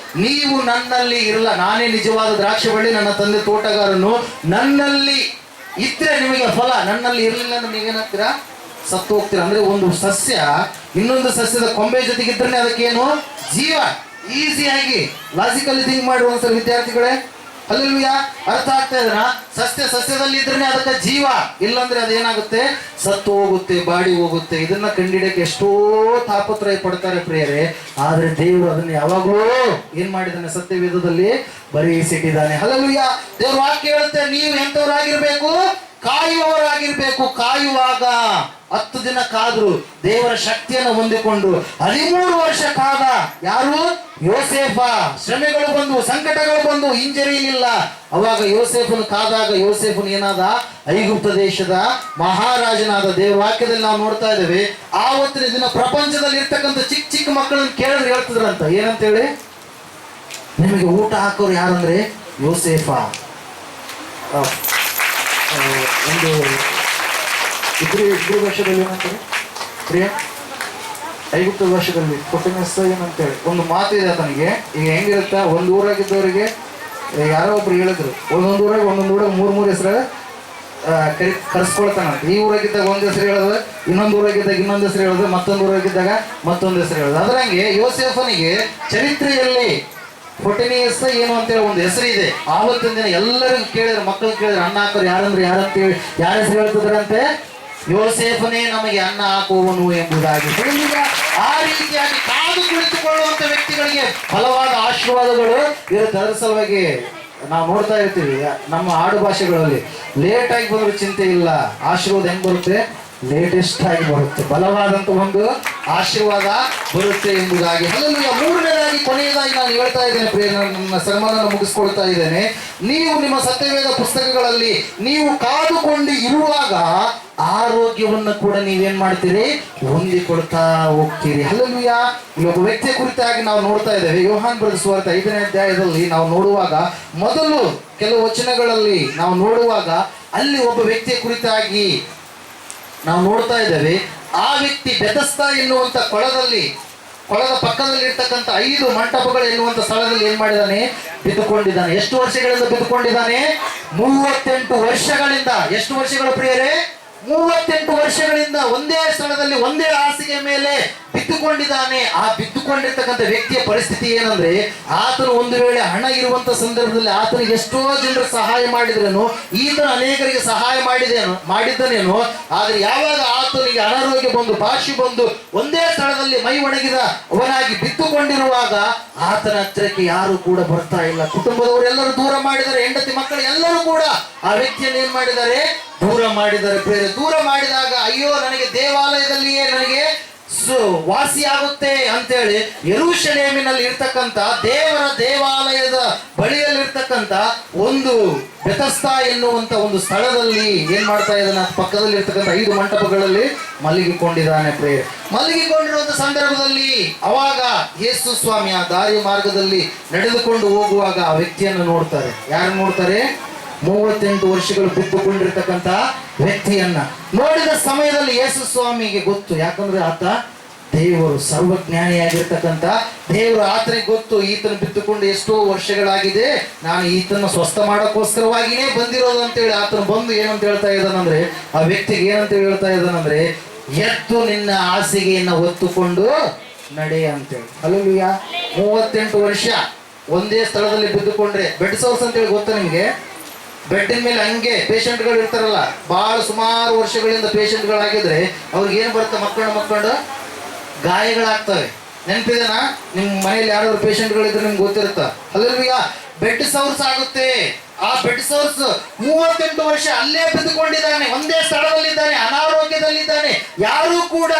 ನೀವು ನನ್ನಲ್ಲಿ ಇರಲ್ಲ, ನಾನೇ ನಿಜವಾದ ದ್ರಾಕ್ಷಿ ಬಳ್ಳಿ, ನನ್ನ ತಂದೆ ತೋಟಗಾರನು, ನನ್ನಲ್ಲಿ ಇದ್ರೆ ನಿಮಗೆ ಫಲ, ನನ್ನಲ್ಲಿ ಇರಲಿಲ್ಲ ಅಂದ್ರೆ ನೀವೇನಾಗ್ತೀರಾ? ಸತ್ತು ಹೋಗ್ತೀರಾ. ಅಂದ್ರೆ ಒಂದು ಸಸ್ಯ ಇನ್ನೊಂದು ಸಸ್ಯದ ಕೊಂಬೆ ಜೊತೆಗಿದ್ರೆ ಅದಕ್ಕೇನು ಜೀವ. ಈಸಿಯಾಗಿ ಲಾಜಿಕಲಿ ಥಿಂಕ್ ಮಾಡಿ ಒಂದ್ಸಲ ವಿದ್ಯಾರ್ಥಿಗಳೇ. ಹಲ್ಲೆಲೂಯಾ. ಅರ್ಥ ಆಗ್ತಾ ಇದೆನಾ? ಸಸ್ಯದಲ್ಲಿ ಇದ್ರೆ ಅದಕ್ಕೆ ಜೀವ, ಇಲ್ಲಾಂದ್ರೆ ಅದೇನಾಗುತ್ತೆ? ಸತ್ತು ಹೋಗುತ್ತೆ, ಬಾಡಿ ಹೋಗುತ್ತೆ. ಇದನ್ನ ಕಂಡಿಡಕ್ಕೆ ಎಷ್ಟೋ ತಾಪತ್ರಯ ಪಡ್ತಾರೆ ಪ್ರಿಯರೇ. ಆದ್ರೆ ದೇವರು ಅದನ್ನ ಯಾವಾಗಲೂ ಏನ್ ಮಾಡಿದಾನೆ? ಸತ್ಯವೇದದಲ್ಲಿ ಬರೆಯಿಸಿಟ್ಟಿದ್ದಾನೆ. ಹಲ್ಲೆಲೂಯಾ. ದೇವ್ರ ವಾಕ್ಯ ಹೇಳುತ್ತೆ, ನೀವು ಎಂತವರಾಗಿರ್ಬೇಕು? ಕಾಯುವವರಾಗಿರ್ಬೇಕು. ಕಾಯುವಾಗ 10 ದಿನ ಕಾದ್ರು, ದೇವರ ಶಕ್ತಿಯನ್ನು ಹೊಂದಿಕೊಂಡು 13 ವರ್ಷ ಕಾದ ಯಾರು? ಯೋಸೇಫ. ಶ್ರಮೆಗಳು ಬಂದು, ಸಂಕಟಗಳು ಬಂದು, ಹಿಂಜರಿಯಲಿಲ್ಲ. ಅವಾಗ ಯೋಸೇಫನು ಕಾದಾಗ ಯೋಸೇಫನು ಏನಾದ? ಐಗುಪ್ತ ದೇಶದ ಮಹಾರಾಜನಾದ. ದೇವರ ವಾಕ್ಯದಲ್ಲಿ ನಾವು ನೋಡ್ತಾ ಇದ್ದೇವೆ. ಆವತ್ತಿನ ದಿನ ಪ್ರಪಂಚದಲ್ಲಿ ಇರ್ತಕ್ಕಂಥ ಚಿಕ್ಕ ಚಿಕ್ಕ ಮಕ್ಕಳನ್ನು ಕೇಳಿದ್ರೆ ಹೇಳ್ತಿದ್ರಂತ, ಏನಂತ ಹೇಳಿ? ನಿಮಗೆ ಊಟ ಹಾಕೋರು ಯಾರಂದ್ರೆ ಯೋಸೇಫ. ಒಂದು ಇಬ್ರು ವರ್ಷದಲ್ಲಿ ಏನಂತಾರೆ ಪ್ರಿಯ? ಐಗುಪ್ತ ವರ್ಷದಲ್ಲಿ ಕೊಟ್ಟಿನ ಏನಂತೇಳಿ ಒಂದು ಮಾತು ಇದೆ ಆತನಿಗೆ. ಈಗ ಹೆಂಗಿರುತ್ತೆ, ಒಂದು ಊರಾಗಿದ್ದವರಿಗೆ ಯಾರೋ ಒಬ್ರು ಹೇಳಿದ್ರು, ಒಂದೊಂದು ಊರಾಗ 3 ಹೆಸರು ಕರೆಸ್ಕೊಳ್ತಾನಂತ. ಈ ಊರಾಗಿದ್ದಾಗ ಒಂದು ಹೆಸರು ಹೇಳೋದು, ಇನ್ನೊಂದು ಊರಾಗಿದ್ದಾಗ ಇನ್ನೊಂದು ಹೆಸರು ಹೇಳೋದು, ಮತ್ತೊಂದು ಊರಾಗಿದ್ದಾಗ ಮತ್ತೊಂದು ಹೆಸರು ಹೇಳೋದು. ಅದರಂಗೆ ಯೋಸೇಫನಿಗೆ ಚರಿತ್ರೆಯಲ್ಲಿ ಫೊಟೆನಿಯಸ್ ಏನು ಅಂತೇಳಿ ಒಂದು ಹೆಸರು ಇದೆ. ಆವತ್ತಿನ ದಿನ ಎಲ್ಲರಿಗೂ ಕೇಳಿದ್ರು, ಮಕ್ಕಳು ಕೇಳಿದ್ರು, ಅನ್ನ ಹಾಕೋರು ಯಾರಂದ್ರೆ ಯಾರಂತೇಳಿ ಯಾರ ಹೆಸರು ಹೇಳ್ತಿದ್ರಂತೆ? ಯೋಸೇಫನೇ ನಮಗೆ ಅನ್ನ ಹಾಕುವನು ಎಂಬುದಾಗಿ. ಆ ರೀತಿಯಾಗಿ ಕಾದು ಕುಳಿತುಕೊಳ್ಳುವಂತ ವ್ಯಕ್ತಿಗಳಿಗೆ ಫಲವಾದ ಆಶೀರ್ವಾದಗಳು ಇರುತ್ತೆ. ಅದರ ಸಲುವಾಗಿ ನಾವು ನೋಡ್ತಾ ಇರ್ತೀವಿ ನಮ್ಮ ಆಡು ಭಾಷೆಗಳಲ್ಲಿ, ಲೇಟ್ ಆಗಿ ಬಂದ್ರೆ ಚಿಂತೆ ಇಲ್ಲ, ಆಶೀರ್ವಾದ ಹೆಂಗ್ ಬರುತ್ತೆ? ಲೇಟೆಸ್ಟ್ ಆಗಿ ಬರುತ್ತೆ, ಬಲವಾದಂತ ಒಂದು ಆಶೀರ್ವಾದ ಬರುತ್ತೆ ಎಂಬುದಾಗಿ. ಹಲ್ಲೆಲೂಯಾ. ಮೂರನೇದಾಗಿ ಕೊನೆಯದಾಗಿ ನಾನು ಹೇಳ್ತಾ ಇದ್ದೇನೆ ಪ್ರಿಯ, ನನ್ನ ಸರ್ಮನನ್ನು ಮುಗಿಸ್ಕೊಳ್ತಾ ಇದ್ದೇನೆ. ನೀವು ನಿಮ್ಮ ಸತ್ಯವೇದ ಪುಸ್ತಕಗಳಲ್ಲಿ ನೀವು ಕಾದುಕೊಂಡು ಇರುವಾಗ ಆರೋಗ್ಯವನ್ನು ಕೂಡ ನೀವೇನ್ ಮಾಡ್ತೀರಿ? ಹೊಂದಿಕೊಳ್ತಾ ಹೋಗ್ತೀರಿ. ಹಲ್ಲೆಲೂಯಾ. ಈ ಒಬ್ಬ ವ್ಯಕ್ತಿಯ ಕುರಿತಾಗಿ ನಾವು ನೋಡ್ತಾ ಇದ್ದೇವೆ. ಯೋಹಾನ್ ಬರೆದ ಸುವಾರ್ತೆ 5ನೇ ಅಧ್ಯಾಯದಲ್ಲಿ ನಾವು ನೋಡುವಾಗ, ಮೊದಲು ಕೆಲವು ವಚನಗಳಲ್ಲಿ ನಾವು ನೋಡುವಾಗ ಅಲ್ಲಿ ಒಬ್ಬ ವ್ಯಕ್ತಿಯ ಕುರಿತಾಗಿ ನಾವು ನೋಡ್ತಾ ಇದ್ದೇವೆ. ಆ ವ್ಯಕ್ತಿ ಬೆತಸ್ತಾ ಎನ್ನುವಂತ ಕೊಳದ ಪಕ್ಕದಲ್ಲಿ ಇರ್ತಕ್ಕಂಥ 5 ಮಂಟಪಗಳು ಎನ್ನುವಂತ ಸ್ಥಳದಲ್ಲಿ ಏನ್ ಮಾಡಿದಾನೆ? ಬಿದ್ದುಕೊಂಡಿದ್ದಾನೆ. ಎಷ್ಟು ವರ್ಷಗಳಿಂದ ಬಿದ್ದುಕೊಂಡಿದ್ದಾನೆ? 38 ವರ್ಷಗಳಿಂದ. ಎಷ್ಟು ವರ್ಷಗಳು ಪ್ರಿಯರೇ? 38 ವರ್ಷಗಳಿಂದ ಒಂದೇ ಸ್ಥಳದಲ್ಲಿ ಒಂದೇ ಹಾಸಿಗೆ ಮೇಲೆ ಬಿದ್ದುಕೊಂಡಿದ್ದಾನೆ. ಆ ಬಿದ್ದುಕೊಂಡಿರ್ತಕ್ಕಂಥ ವ್ಯಕ್ತಿಯ ಪರಿಸ್ಥಿತಿ ಏನಂದ್ರೆ, ಆತನು ಒಂದು ವೇಳೆ ಹಣ ಇರುವಂತ ಸಂದರ್ಭದಲ್ಲಿ ಆತನಿಗೆ ಎಷ್ಟೋ ಜನರು ಸಹಾಯ ಮಾಡಿದ್ರೇನು, ಈತನು ಅನೇಕರಿಗೆ ಸಹಾಯ ಮಾಡಿದ್ದನೇನು. ಆದ್ರೆ ಯಾವಾಗ ಆತನಿಗೆ ಅನಾರೋಗ್ಯ ಬಂದು, ಭಾಷೆ ಬಂದು, ಒಂದೇ ಸ್ಥಳದಲ್ಲಿ ಮೈ ಒಣಗಿದ ಅವನಾಗಿ ಬಿದ್ದುಕೊಂಡಿರುವಾಗ ಆತನ ಹತ್ತಿರಕ್ಕೆ ಯಾರು ಕೂಡ ಬರ್ತಾ ಇಲ್ಲ. ಕುಟುಂಬದವರೆಲ್ಲರೂ ದೂರ ಮಾಡಿದ್ದಾರೆ, ಹೆಂಡತಿ ಮಕ್ಕಳು ಎಲ್ಲರೂ ಕೂಡ ಆ ವ್ಯಕ್ತಿಯನ್ನು ಏನ್ ಮಾಡಿದ್ದಾರೆ? ದೂರ ಮಾಡಿದ್ದಾರೆ. ಪ್ರೇರೆ ದೂರ ಮಾಡಿದಾಗ, ಅಯ್ಯೋ ನನಗೆ ದೇವಾಲಯದಲ್ಲಿಯೇ ನನಗೆ ವಾಸಿಯಾಗುತ್ತೆ ಅಂತೇಳಿ ಯೆರೂಶಲೇಮಿನಲ್ಲಿ ಇರ್ತಕ್ಕಂಥ ದೇವರ ದೇವಾಲಯದ ಬಳಿಯಲ್ಲಿರ್ತಕ್ಕಂಥ ಒಂದು ಬೆತಸ್ತಾ ಎನ್ನುವಂತ ಒಂದು ಸ್ಥಳದಲ್ಲಿ ಏನ್ ಮಾಡ್ತಾ ಇದ್ದಾನೆ? ಪಕ್ಕದಲ್ಲಿ ಇರ್ತಕ್ಕಂಥ 5 ಮಂಟಪಗಳಲ್ಲಿ ಮಲಗಿಕೊಂಡಿದ್ದಾನೆ. ಪ್ರೇರೆ ಮಲಗಿಕೊಂಡಿರುವಂತ ಸಂದರ್ಭದಲ್ಲಿ ಅವಾಗ ಯೇಸು ಸ್ವಾಮಿ ಆ ದಾರಿ ಮಾರ್ಗದಲ್ಲಿ ನಡೆದುಕೊಂಡು ಹೋಗುವಾಗ ಆ ವ್ಯಕ್ತಿಯನ್ನು ನೋಡ್ತಾರೆ. ಯಾರು ನೋಡ್ತಾರೆ? 38 ವರ್ಷಗಳು ಬಿದ್ದುಕೊಂಡಿರ್ತಕ್ಕಂಥ ವ್ಯಕ್ತಿಯನ್ನ ನೋಡಿದ ಸಮಯದಲ್ಲಿ ಯೇಸು ಸ್ವಾಮಿಗೆ ಗೊತ್ತು. ಯಾಕಂದ್ರೆ ಆತ ದೇವರು, ಸರ್ವಜ್ಞಾನಿಯಾಗಿರ್ತಕ್ಕಂಥ ದೇವರು. ಆತನಿಗೆ ಗೊತ್ತು, ಈತನ ಬಿದ್ದುಕೊಂಡು ಎಷ್ಟೋ ವರ್ಷಗಳಾಗಿದೆ, ನಾನು ಈತನ ಸ್ವಸ್ಥ ಮಾಡೋಕ್ಕೋಸ್ಕರವಾಗಿನೇ ಬಂದಿರೋದು ಅಂತೇಳಿ ಆತನು ಬಂದು ಏನಂತ ಹೇಳ್ತಾ ಇದ್ದಾನಂದ್ರೆ, ಆ ವ್ಯಕ್ತಿಗೆ ಏನಂತ ಹೇಳ್ತಾ ಇದ್ದಾನಂದ್ರೆ, ಎದ್ದು ನಿನ್ನ ಹಾಸಿಗೆಯನ್ನ ಹೊತ್ತುಕೊಂಡು ನಡೆ ಅಂತೇಳಿ. ಹಲ್ಲೆಲೂಯಾ. 38 ವರ್ಷ ಒಂದೇ ಸ್ಥಳದಲ್ಲಿ ಬಿದ್ದುಕೊಂಡ್ರೆ ಬೆಡ್ ಸೋರ್ಸ್ ಅಂತೇಳಿ ಗೊತ್ತಾ ನಿಮಗೆ? ಬೆಡ್ಡಿನ ಮೇಲೆ ಹಂಗೆ ಪೇಷಂಟ್ಗಳು ಇರ್ತಾರಲ್ಲ, ಭಾಳ ಸುಮಾರು ವರ್ಷಗಳಿಂದ ಪೇಷಂಟ್ಗಳಾಗಿದ್ರೆ ಅವ್ರಿಗೆ ಏನು ಬರುತ್ತೆ, ಮಕ್ಕಳು ಗಾಯಗಳಾಗ್ತವೆ. ನೆನಪಿದೆನಾ? ನಿಮ್ಮ ಮನೇಲಿ ಯಾರಾದ್ರು ಪೇಷಂಟ್ಗಳಿದ್ರೆ ನಿಮ್ಗೆ ಗೊತ್ತಿರುತ್ತಾ? ಅಲ್ಲಲ್ವಿಯಾ? ಬೆಡ್ ಸೋರ್ಸ್ ಆಗುತ್ತೆ. ಆ ಬೆಡ್ ಸೋರ್ಸ್ 38 ವರ್ಷ ಅಲ್ಲೇ ಬಿದ್ದುಕೊಂಡಿದ್ದಾನೆ, ಒಂದೇ ಸ್ಥಳದಲ್ಲಿದ್ದಾನೆ, ಅನಾರೋಗ್ಯದಲ್ಲಿದ್ದಾನೆ. ಯಾರೂ ಕೂಡ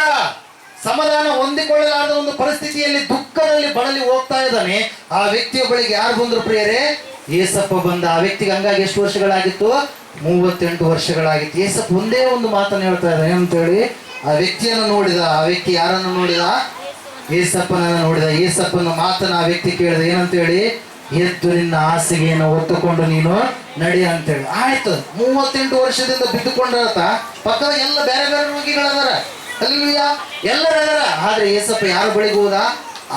ಸಮಾಧಾನ ಹೊಂದಿಕೊಳ್ಳಲಾದ ಒಂದು ಪರಿಸ್ಥಿತಿಯಲ್ಲಿ ದುಃಖದಲ್ಲಿ ಬಳಲಿ ಹೋಗ್ತಾ ಇದ್ದಾನೆ. ಆ ವ್ಯಕ್ತಿಯ ಬಳಿಗೆ ಯಾರು ಬಂದ್ರು ಪ್ರಿಯರೇ? ಏಸಪ್ಪ ಬಂದ. ಆ ವ್ಯಕ್ತಿಗೆ ಹಂಗಾಗಿ ಎಷ್ಟು ವರ್ಷಗಳಾಗಿತ್ತು? 38 ವರ್ಷಗಳಾಗಿತ್ತು. ಏಸಪ್ಪ ಒಂದೇ ಒಂದು ಮಾತನ್ನು ಹೇಳ್ತಾ ಇದ್ದಾನೆ, ಏನಂತೇಳಿ? ಆ ವ್ಯಕ್ತಿಯನ್ನು ನೋಡಿದ. ಆ ವ್ಯಕ್ತಿ ಯಾರನ್ನು ನೋಡಿದ? ಏಸಪ್ಪನನ್ನು ನೋಡಿದ. ಏಸಪ್ಪನ ಮಾತನ್ನ ಆ ವ್ಯಕ್ತಿ ಕೇಳಿದ, ಏನಂತೇಳಿ? ಎದ್ದು ನಿನ್ನ ಹಾಸಿಗೆಯನ್ನು ಹೊತ್ತುಕೊಂಡು ನೀನು ನಡಿ ಅಂತೇಳಿ. ಆಯ್ತು, 38 ವರ್ಷದಿಂದ ಬಿದ್ದುಕೊಂಡಾತ. ಪಕ್ಕದ ಎಲ್ಲ ಬೇರೆ ಬೇರೆ ರೋಗಿಗಳದಾರ, ಅಲ್ವಿಯಾ? ಎಲ್ಲರದಾರ. ಆದ್ರೆ ಏಸಪ್ಪ ಯಾರ ಬಳಿಗೆ ಹೋದ?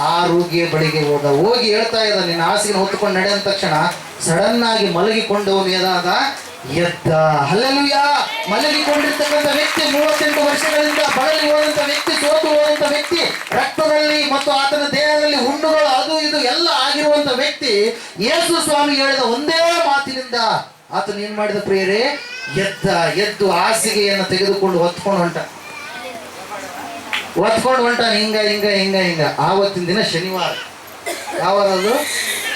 ಆ ರೋಗಿಯ ಬಳಿಗೆ ಹೋದ. ಹೋಗಿ ಹೇಳ್ತಾ ಇದ್ದ, ನಿನ್ನ ಹಾಸಿಗೆ ಹೊತ್ತುಕೊಂಡು ನಡೆ ಅಂದ ತಕ್ಷಣ ಸಡನ್ ಆಗಿ ಮಲಗಿಕೊಂಡವನು ಏನಾದ? ಎದ್ದ. ಹಲ್ಲೆಲೂಯಾ! ಮಲಗಿಕೊಂಡಿರ್ತಕ್ಕಂಥ ವ್ಯಕ್ತಿ, 38 ವರ್ಷಗಳಿಂದ ಬಳಲಿ ಹೋದಂತ ವ್ಯಕ್ತಿ, ಸೋತು ಹೋದಂತ ವ್ಯಕ್ತಿ, ರಕ್ತದಲ್ಲಿ ಮತ್ತು ಆತನ ದೇಹದಲ್ಲಿ ಹುಣ್ಣುಗಳು ಅದು ಇದು ಎಲ್ಲ ಆಗಿರುವಂತ ವ್ಯಕ್ತಿ, ಯೇಸು ಸ್ವಾಮಿ ಹೇಳಿದ ಒಂದೇ ಮಾತಿನಿಂದ ಆತನ ಏನ್ ಮಾಡಿದ ಪ್ರಿಯರೇ? ಎದ್ದ. ಎದ್ದು ಹಾಸಿಗೆಯನ್ನು ತೆಗೆದುಕೊಂಡು ಹೊತ್ಕೊಂಡು ಹೊಂಟ. ಹಿಂಗ. ಆವತ್ತಿನ ದಿನ ಶನಿವಾರ. ಯಾವಾಗದು?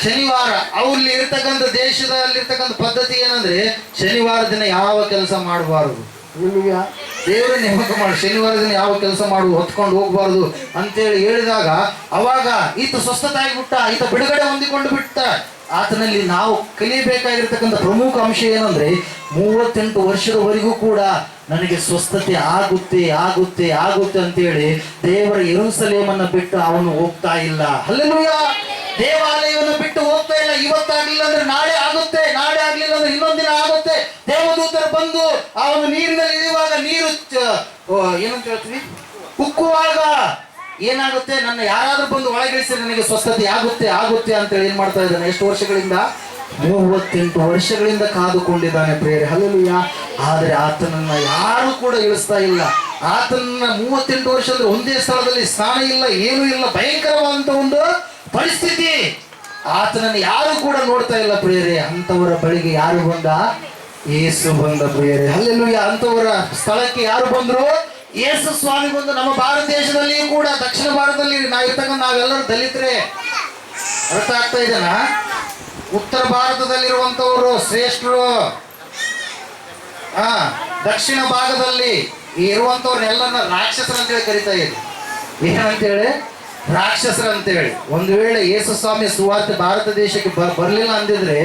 ಶನಿವಾರ. ಅವ್ರಲ್ಲಿ ಇರ್ತಕ್ಕಂಥ ದೇಶದಲ್ಲಿರ್ತಕ್ಕಂಥ ಪದ್ಧತಿ ಏನಂದ್ರೆ, ಶನಿವಾರ ದಿನ ಯಾವ ಕೆಲಸ ಮಾಡಬಾರದು. ದೇವರ ನೇಮಕ ಮಾಡಿ ಶನಿವಾರ ದಿನ ಯಾವ ಕೆಲಸ ಮಾಡುದು, ಹೊತ್ಕೊಂಡು ಹೋಗ್ಬಾರ್ದು ಅಂತೇಳಿ ಹೇಳಿದಾಗ ಅವಾಗ ಈತ ಸ್ವಸ್ಥತಾಗಿಬಿಟ್ಟ, ಈತ ಬಿಡುಗಡೆ ಹೊಂದಿಕೊಂಡು ಬಿಟ್ಟ. ಆತನಲ್ಲಿ ನಾವು ಕಲಿಯಬೇಕಾಗಿರ್ತಕ್ಕಂಥ ಪ್ರಮುಖ ಅಂಶ ಏನಂದ್ರೆ, 38 ವರ್ಷದವರೆಗೂ ಕೂಡ ನನಗೆ ಸ್ವಸ್ಥತೆ ಆಗುತ್ತೆ ಆಗುತ್ತೆ ಆಗುತ್ತೆ ಅಂತೇಳಿ ದೇವರ ಯೆರೂಸಲೇಮನ್ನು ಬಿಟ್ಟು ಅವನು ಹೋಗ್ತಾ ಇಲ್ಲ. ಹಲ್ಲೆಲೂಯಾ! ದೇವಾಲಯವನ್ನು ಬಿಟ್ಟು ಹೋಗ್ತಾ ಇಲ್ಲ. ಇವತ್ತಾಗ್ಲಿಲ್ಲ ಅಂದ್ರೆ ನಾಳೆ ಆಗುತ್ತೆ, ನಾಳೆ ಆಗ್ಲಿಲ್ಲ ಅಂದ್ರೆ ಇನ್ನೊಂದಿನ ಆಗುತ್ತೆ. ದೇವದೂತರು ಬಂದು ಅವನು ನೀರಿನಲ್ಲಿ ಇಳಿಯುವಾಗ ನೀರು ಏನಂತ ಹೇಳ್ತೀವಿ, ಉಕ್ಕುವಾಗ ಏನಾಗುತ್ತೆ? ನನ್ನ ಯಾರಾದ್ರೂ ಬಂದು ಒಳಗಿಳಿಸಿ ನನಗೆ ಸ್ವಸ್ಥತೆ ಆಗುತ್ತೆ ಆಗುತ್ತೆ ಅಂತೇಳಿ ಏನ್ ಮಾಡ್ತಾ ಇದ್ದಾನೆ? ಎಷ್ಟು ವರ್ಷಗಳಿಂದ? 38 ವರ್ಷಗಳಿಂದ ಕಾದುಕೊಂಡಿದ್ದಾನೆ ಪ್ರಿಯರೇ. ಹಲ್ಲೆಲೂಯಾ! ಆದ್ರೆ ಆತನನ್ನ ಯಾರು ಕೂಡ ಇಳಿಸ್ತಾ ಇಲ್ಲ. ಆತನನ್ನ 38 ವರ್ಷ ಅಂದ್ರೆ ಒಂದೇ ಸ್ಥಳದಲ್ಲಿ ಸ್ನಾನ ಇಲ್ಲ, ಏನೂ ಇಲ್ಲ, ಭಯಂಕರವಾದಂತ ಒಂದು ಪರಿಸ್ಥಿತಿ. ಆತನನ್ನು ಯಾರು ಕೂಡ ನೋಡ್ತಾ ಇಲ್ಲ ಪ್ರಿಯರೇ. ಅಂತವರ ಬಳಿಗೆ ಯಾರು ಬಂದ? ಯೇಸು ಬಂದ ಪ್ರಿಯರೇ. ಹಲ್ಲೆಲೂಯಾ! ಅಂತವರ ಸ್ಥಳಕ್ಕೆ ಯಾರು ಬಂದ್ರು? ಯೇಸು ಸ್ವಾಮಿ ಬಂದು. ನಮ್ಮ ಭಾರತ ದೇಶದಲ್ಲಿಯೂ ಕೂಡ, ದಕ್ಷಿಣ ಭಾರತದಲ್ಲಿ ನಾವೆಲ್ಲರೂ ದಲಿತರೇ. ಅರ್ಥ ಆಗ್ತಾ ಇದೆನಾ? ಉತ್ತರ ಭಾರತದಲ್ಲಿರುವಂತವರು ಶ್ರೇಷ್ಠರು, ದಕ್ಷಿಣ ಭಾಗದಲ್ಲಿ ಇರುವಂತವ್ರನ್ನೆಲ್ಲನ್ನ ರಾಕ್ಷಸರಂತೇಳಿ ಕರಿತಾ ಇದ್ರು. ಏನಂತೇಳಿ? ರಾಕ್ಷಸರಂತೇಳಿ. ಒಂದು ವೇಳೆ ಯೇಸು ಸ್ವಾಮಿ ಸುವಾರ್ತೆ ಭಾರತ ದೇಶಕ್ಕೆ ಬರ್ಲಿಲ್ಲ ಅಂದಿದ್ರೆ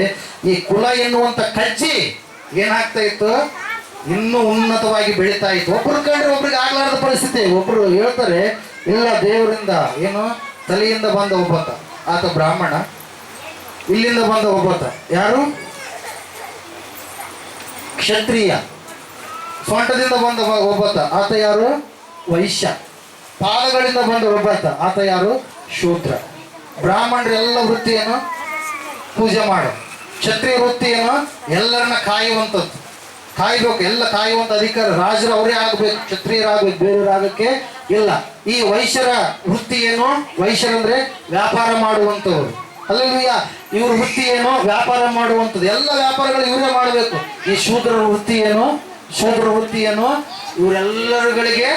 ಈ ಕುಲ ಎನ್ನುವಂತ ಕಜ್ಜಿ ಏನಾಗ್ತಾ ಇತ್ತು? ಇನ್ನೂ ಉನ್ನತವಾಗಿ ಬೆಳೀತಾ ಇತ್ತು. ಒಬ್ರು ಕಂಡ್ರೆ ಒಬ್ರಿಗೆ ಆಗ್ಲಾರದ ಪರಿಸ್ಥಿತಿ. ಒಬ್ರು ಹೇಳ್ತಾರೆ, ಇಲ್ಲ ದೇವರಿಂದ ಏನು ತಲೆಯಿಂದ ಬಂದ ಒಬ್ಬತ್ತ, ಆತ ಬ್ರಾಹ್ಮಣ. ಇಲ್ಲಿಂದ ಬಂದ ಒಬ್ಬತ್ತ ಯಾರು? ಕ್ಷತ್ರಿಯ. ಸೊಂಟದಿಂದ ಬಂದ ಒಬ್ಬತ್ತ, ಆತ ಯಾರು? ವೈಶ್ಯ. ಪಾದಗಳಿಂದ ಬಂದ ಒಬ್ಬತ್ತ, ಆತ ಯಾರು? ಶೂದ್ರ. ಬ್ರಾಹ್ಮಣರೆಲ್ಲ ವೃತ್ತಿ ಏನು? ಪೂಜೆ ಮಾಡು. ಕ್ಷತ್ರಿಯ ವೃತ್ತಿ ಏನು? ಎಲ್ಲರನ್ನ ಕಾಯುವಂಥದ್ದು. ಕಾಯ್ಬೇಕು, ಎಲ್ಲ ಕಾಯುವಂತ ಅಧಿಕಾರ ರಾಜರು ಅವರೇ ಆಗ್ಬೇಕು, ಕ್ಷತ್ರಿಯರಾಗಬೇಕು, ಬೇರೆಯವರಾಗಕ್ಕೆ ಇಲ್ಲ. ಈ ವೈಶ್ಯರ ವೃತ್ತಿ ಏನು? ವೈಶ್ಯರಂದ್ರೆ ವ್ಯಾಪಾರ ಮಾಡುವಂಥವ್ರು. ಹಲ್ಲೆಲೂಯಾ! ಇವ್ರ ವೃತ್ತಿ ಏನು? ವ್ಯಾಪಾರ ಮಾಡುವಂಥದ್ದು. ಎಲ್ಲ ವ್ಯಾಪಾರಗಳು ಇವರೇ ಮಾಡಬೇಕು. ಈ ಶೂದ್ರರ ವೃತ್ತಿ ಏನು? ಶೂದ್ರ ವೃತ್ತಿ ಏನು? ಇವರೆಲ್ಲರುಗಳಿಗೆ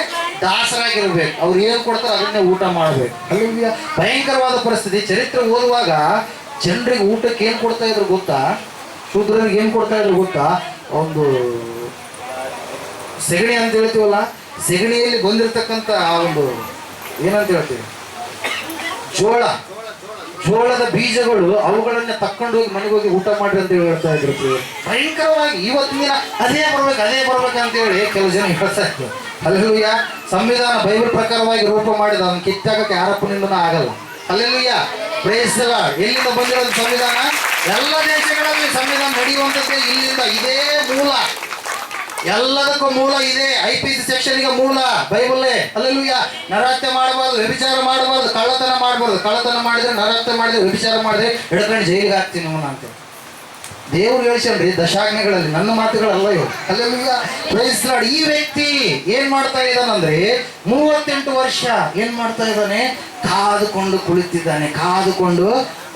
ದಾಸರಾಗಿರ್ಬೇಕು. ಅವ್ರು ಏನು ಕೊಡ್ತಾರೆ ಅದನ್ನೇ ಊಟ ಮಾಡ್ಬೇಕು. ಹಲ್ಲೆಲೂಯಾ! ಭಯಂಕರವಾದ ಪರಿಸ್ಥಿತಿ. ಚರಿತ್ರೆ ಓದುವಾಗ ಜನರಿಗೆ ಊಟಕ್ಕೆ ಏನು ಕೊಡ್ತಾ ಇದ್ರು ಗೊತ್ತಾ? ಶೂದ್ರರಿಗೆ ಏನು ಕೊಡ್ತಾ ಇದ್ರು ಗೊತ್ತಾ? ಒಂದು ಸೆಗಣಿ ಅಂತ ಹೇಳ್ತೀವಲ್ಲ, ಸೆಗಣಿಯಲ್ಲಿ ಬಂದಿರತಕ್ಕಂಥ ಆ ಒಂದು ಏನಂತ ಹೇಳ್ತೀವಿ, ಜೋಳದ ಬೀಜಗಳು, ಅವುಗಳನ್ನ ತಕ್ಕೊಂಡು ಹೋಗಿ ಮನೆಗೆ ಹೋಗಿ ಊಟ ಮಾಡ್ರಿ ಅಂತ ಹೇಳ್ತಾ ಇದ್ರು. ಭಯಂಕರವಾಗಿ ಇವತ್ತಿನ ದಿನ ಅದೇ ಬರ್ಬೇಕು ಅಂತ ಹೇಳಿ ಕೆಲವು ಜನ ಹೇಳ್ತಾ ಇದ್ರು. ಹಲ್ಲೆಲೂಯಾ! ಸಂವಿಧಾನ ಬೈಬಲ್ ಪ್ರಕಾರವಾಗಿ ರೂಪ ಮಾಡಿದ, ಅದನ್ನು ಕಿತ್ತಾಗಕ್ಕೆ ಯಾರಪ್ಪನಿಂದನೂ ಆಗಲ್ಲ. ಹಲ್ಲೆಲೂಯಾ! Praise the Lord. ಎಲ್ಲಿಂದ ಬಂದಿರೋದು ಸಂವಿಧಾನ? ಎಲ್ಲ ದೇಶಗಳಲ್ಲಿ ಸಂವಿಧಾನ ನಡೆಯುವಂಥದ್ದೇ ಇಲ್ಲಿಂದ. ಇದೇ ಮೂಲ, ಎಲ್ಲದಕ್ಕೂ ಮೂಲ ಇದೆ. IPC ಸೆಕ್ಷನ್ಗೆ ಮೂಲ ಬೈಬಲ್ಲೇ. ಹಲ್ಲೆಲೂಯಾ! ನರಹತ್ಯೆ ಮಾಡಬಾರ್ದು, ವ್ಯಭಿಚಾರ ಮಾಡಬಾರ್ದು, ಕಳ್ಳತನ ಮಾಡಬಾರ್ದು. ಕಳ್ಳತನ ಮಾಡಿದ್ರೆ, ನರಹತ್ಯೆ ಮಾಡಿದ್ರೆ, ವ್ಯಭಿಚಾರ ಮಾಡಿದ್ರೆ ಹಿಡ್ಕೊಂಡು ಜೈಲಿಗೆ ಹಾಕ್ತೀನಿ ಅಂತ. ದೇವ್ರು ಹೇಳ್ಸಲ್ರಿ ದಶಾಜ್ಞೆಗಳಲ್ಲಿ, ನನ್ನ ಮಾತುಗಳಲ್ಲ ಇವು. Hallelujah, praise Lord. ಈ ವ್ಯಕ್ತಿ ಏನ್ ಮಾಡ್ತಾ ಇದ್ದಾನಂದ್ರೆ 38 ವರ್ಷ ಏನ್ ಮಾಡ್ತಾ ಇದ್ದಾನೆ? ಕಾದುಕೊಂಡು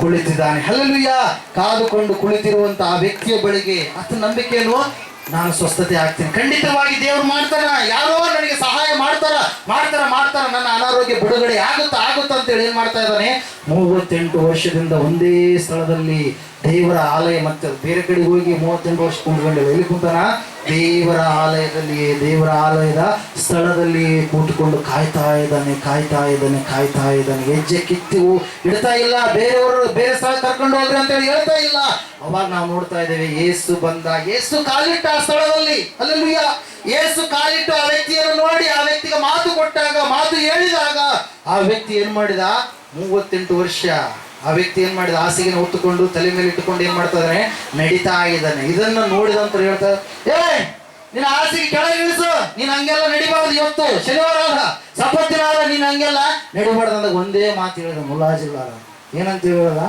ಕುಳಿತಿದ್ದಾನೆ. ಹಲ್ಲೆಲೂಯಾ, ಕಾದುಕೊಂಡು ಕುಳಿತಿರುವಂತ ಆ ವ್ಯಕ್ತಿಯ ಬಳಿಗೆ ಆತ ನಂಬಿಕೆಯನ್ನು, ನಾನು ಸ್ವಸ್ಥತೆ ಆಗ್ತೀನಿ, ಖಂಡಿತವಾಗಿ ದೇವ್ರು ಮಾಡ್ತಾರ, ಯಾರೋ ನನಗೆ ಸಹಾಯ ಮಾಡ್ತಾರ, ನನ್ನ ಅನಾರೋಗ್ಯ ಬಿಡುಗಡೆ ಆಗುತ್ತಾ ಅಂತೇಳಿ ಏನ್ ಮಾಡ್ತಾ ಇದ್ದಾನೆ? 38 ವರ್ಷದಿಂದ ಒಂದೇ ಸ್ಥಳದಲ್ಲಿ ದೇವರ ಆಲಯ, ಮತ್ತೆ ಬೇರೆ ಕಡೆ ಹೋಗಿ 38 ವರ್ಷ ಕುಂತ್ಕೊಂಡಿಲ್ಲ. ಎಲ್ಲಿ ಕುಂತಾನ? ದೇವರ ಆಲಯದ ಸ್ಥಳದಲ್ಲಿ ಕೂತ್ಕೊಂಡು ಕಾಯ್ತಾ ಇದ್ದಾನೆ. ಹೆಜ್ಜೆ ಕಿತ್ತು ಇಡ್ತಾ ಇಲ್ಲ, ಬೇರೆ ಸ್ಥಳ ಕರ್ಕೊಂಡು ಹೋಗ್ರಿ ಅಂತೇಳಿ ಹೇಳ್ತಾ ಇಲ್ಲ. ಅವಾಗ ನಾವು ನೋಡ್ತಾ ಇದ್ದೇವೆ, ಯೇಸು ಬಂದಾಗ, ಯೇಸು ಕಾಲಿಟ್ಟ ಆ ಸ್ಥಳದಲ್ಲಿ, ಹಲ್ಲೆಲೂಯಾ, ಯೇಸು ಕಾಲಿಟ್ಟು ಆ ವ್ಯಕ್ತಿಯನ್ನು ನೋಡಿ, ಆ ವ್ಯಕ್ತಿಗೆ ಮಾತು ಕೊಟ್ಟಾಗ, ಮಾತು ಹೇಳಿದಾಗ ಆ ವ್ಯಕ್ತಿ ಏನ್ ಮಾಡಿದ? 38 ವರ್ಷ ಆ ವ್ಯಕ್ತಿ ಏನ್ ಮಾಡಿದ? ಹಾಸಿಗೆ ಹೊತ್ತುಕೊಂಡು ತಲೆ ಮೇಲೆ ಇಟ್ಟುಕೊಂಡು ಏನ್ ಮಾಡ್ತಾ ಇದ್ದಾನೆ? ನಡೀತಾ ಇದ್ದಾನೆ. ಇದನ್ನ ನೋಡಿದಂತ ಹೇಳ್ತಾರೆ, ನಿನ್ನ ಹಾಸಿಗೆ ಕೆಳಗೆ ಇಳಿಸು, ನೀನ್ ಹಂಗೆಲ್ಲ ನಡಿಬಾರ್ದು, ಇವತ್ತು ಶನಿವಾರ ಆದ, ಸಬ್ಬತ್ತಿನ ಆದ, ನೀನ್ ಹಂಗೆಲ್ಲ ನಡಿಬಾರ್ದು ಅಂದಾಗ ಒಂದೇ ಮಾತು ಹೇಳಿದ, ಮುಲಾಜಿಲ್ಲಾರ. ಏನಂತ ಹೇಳದ?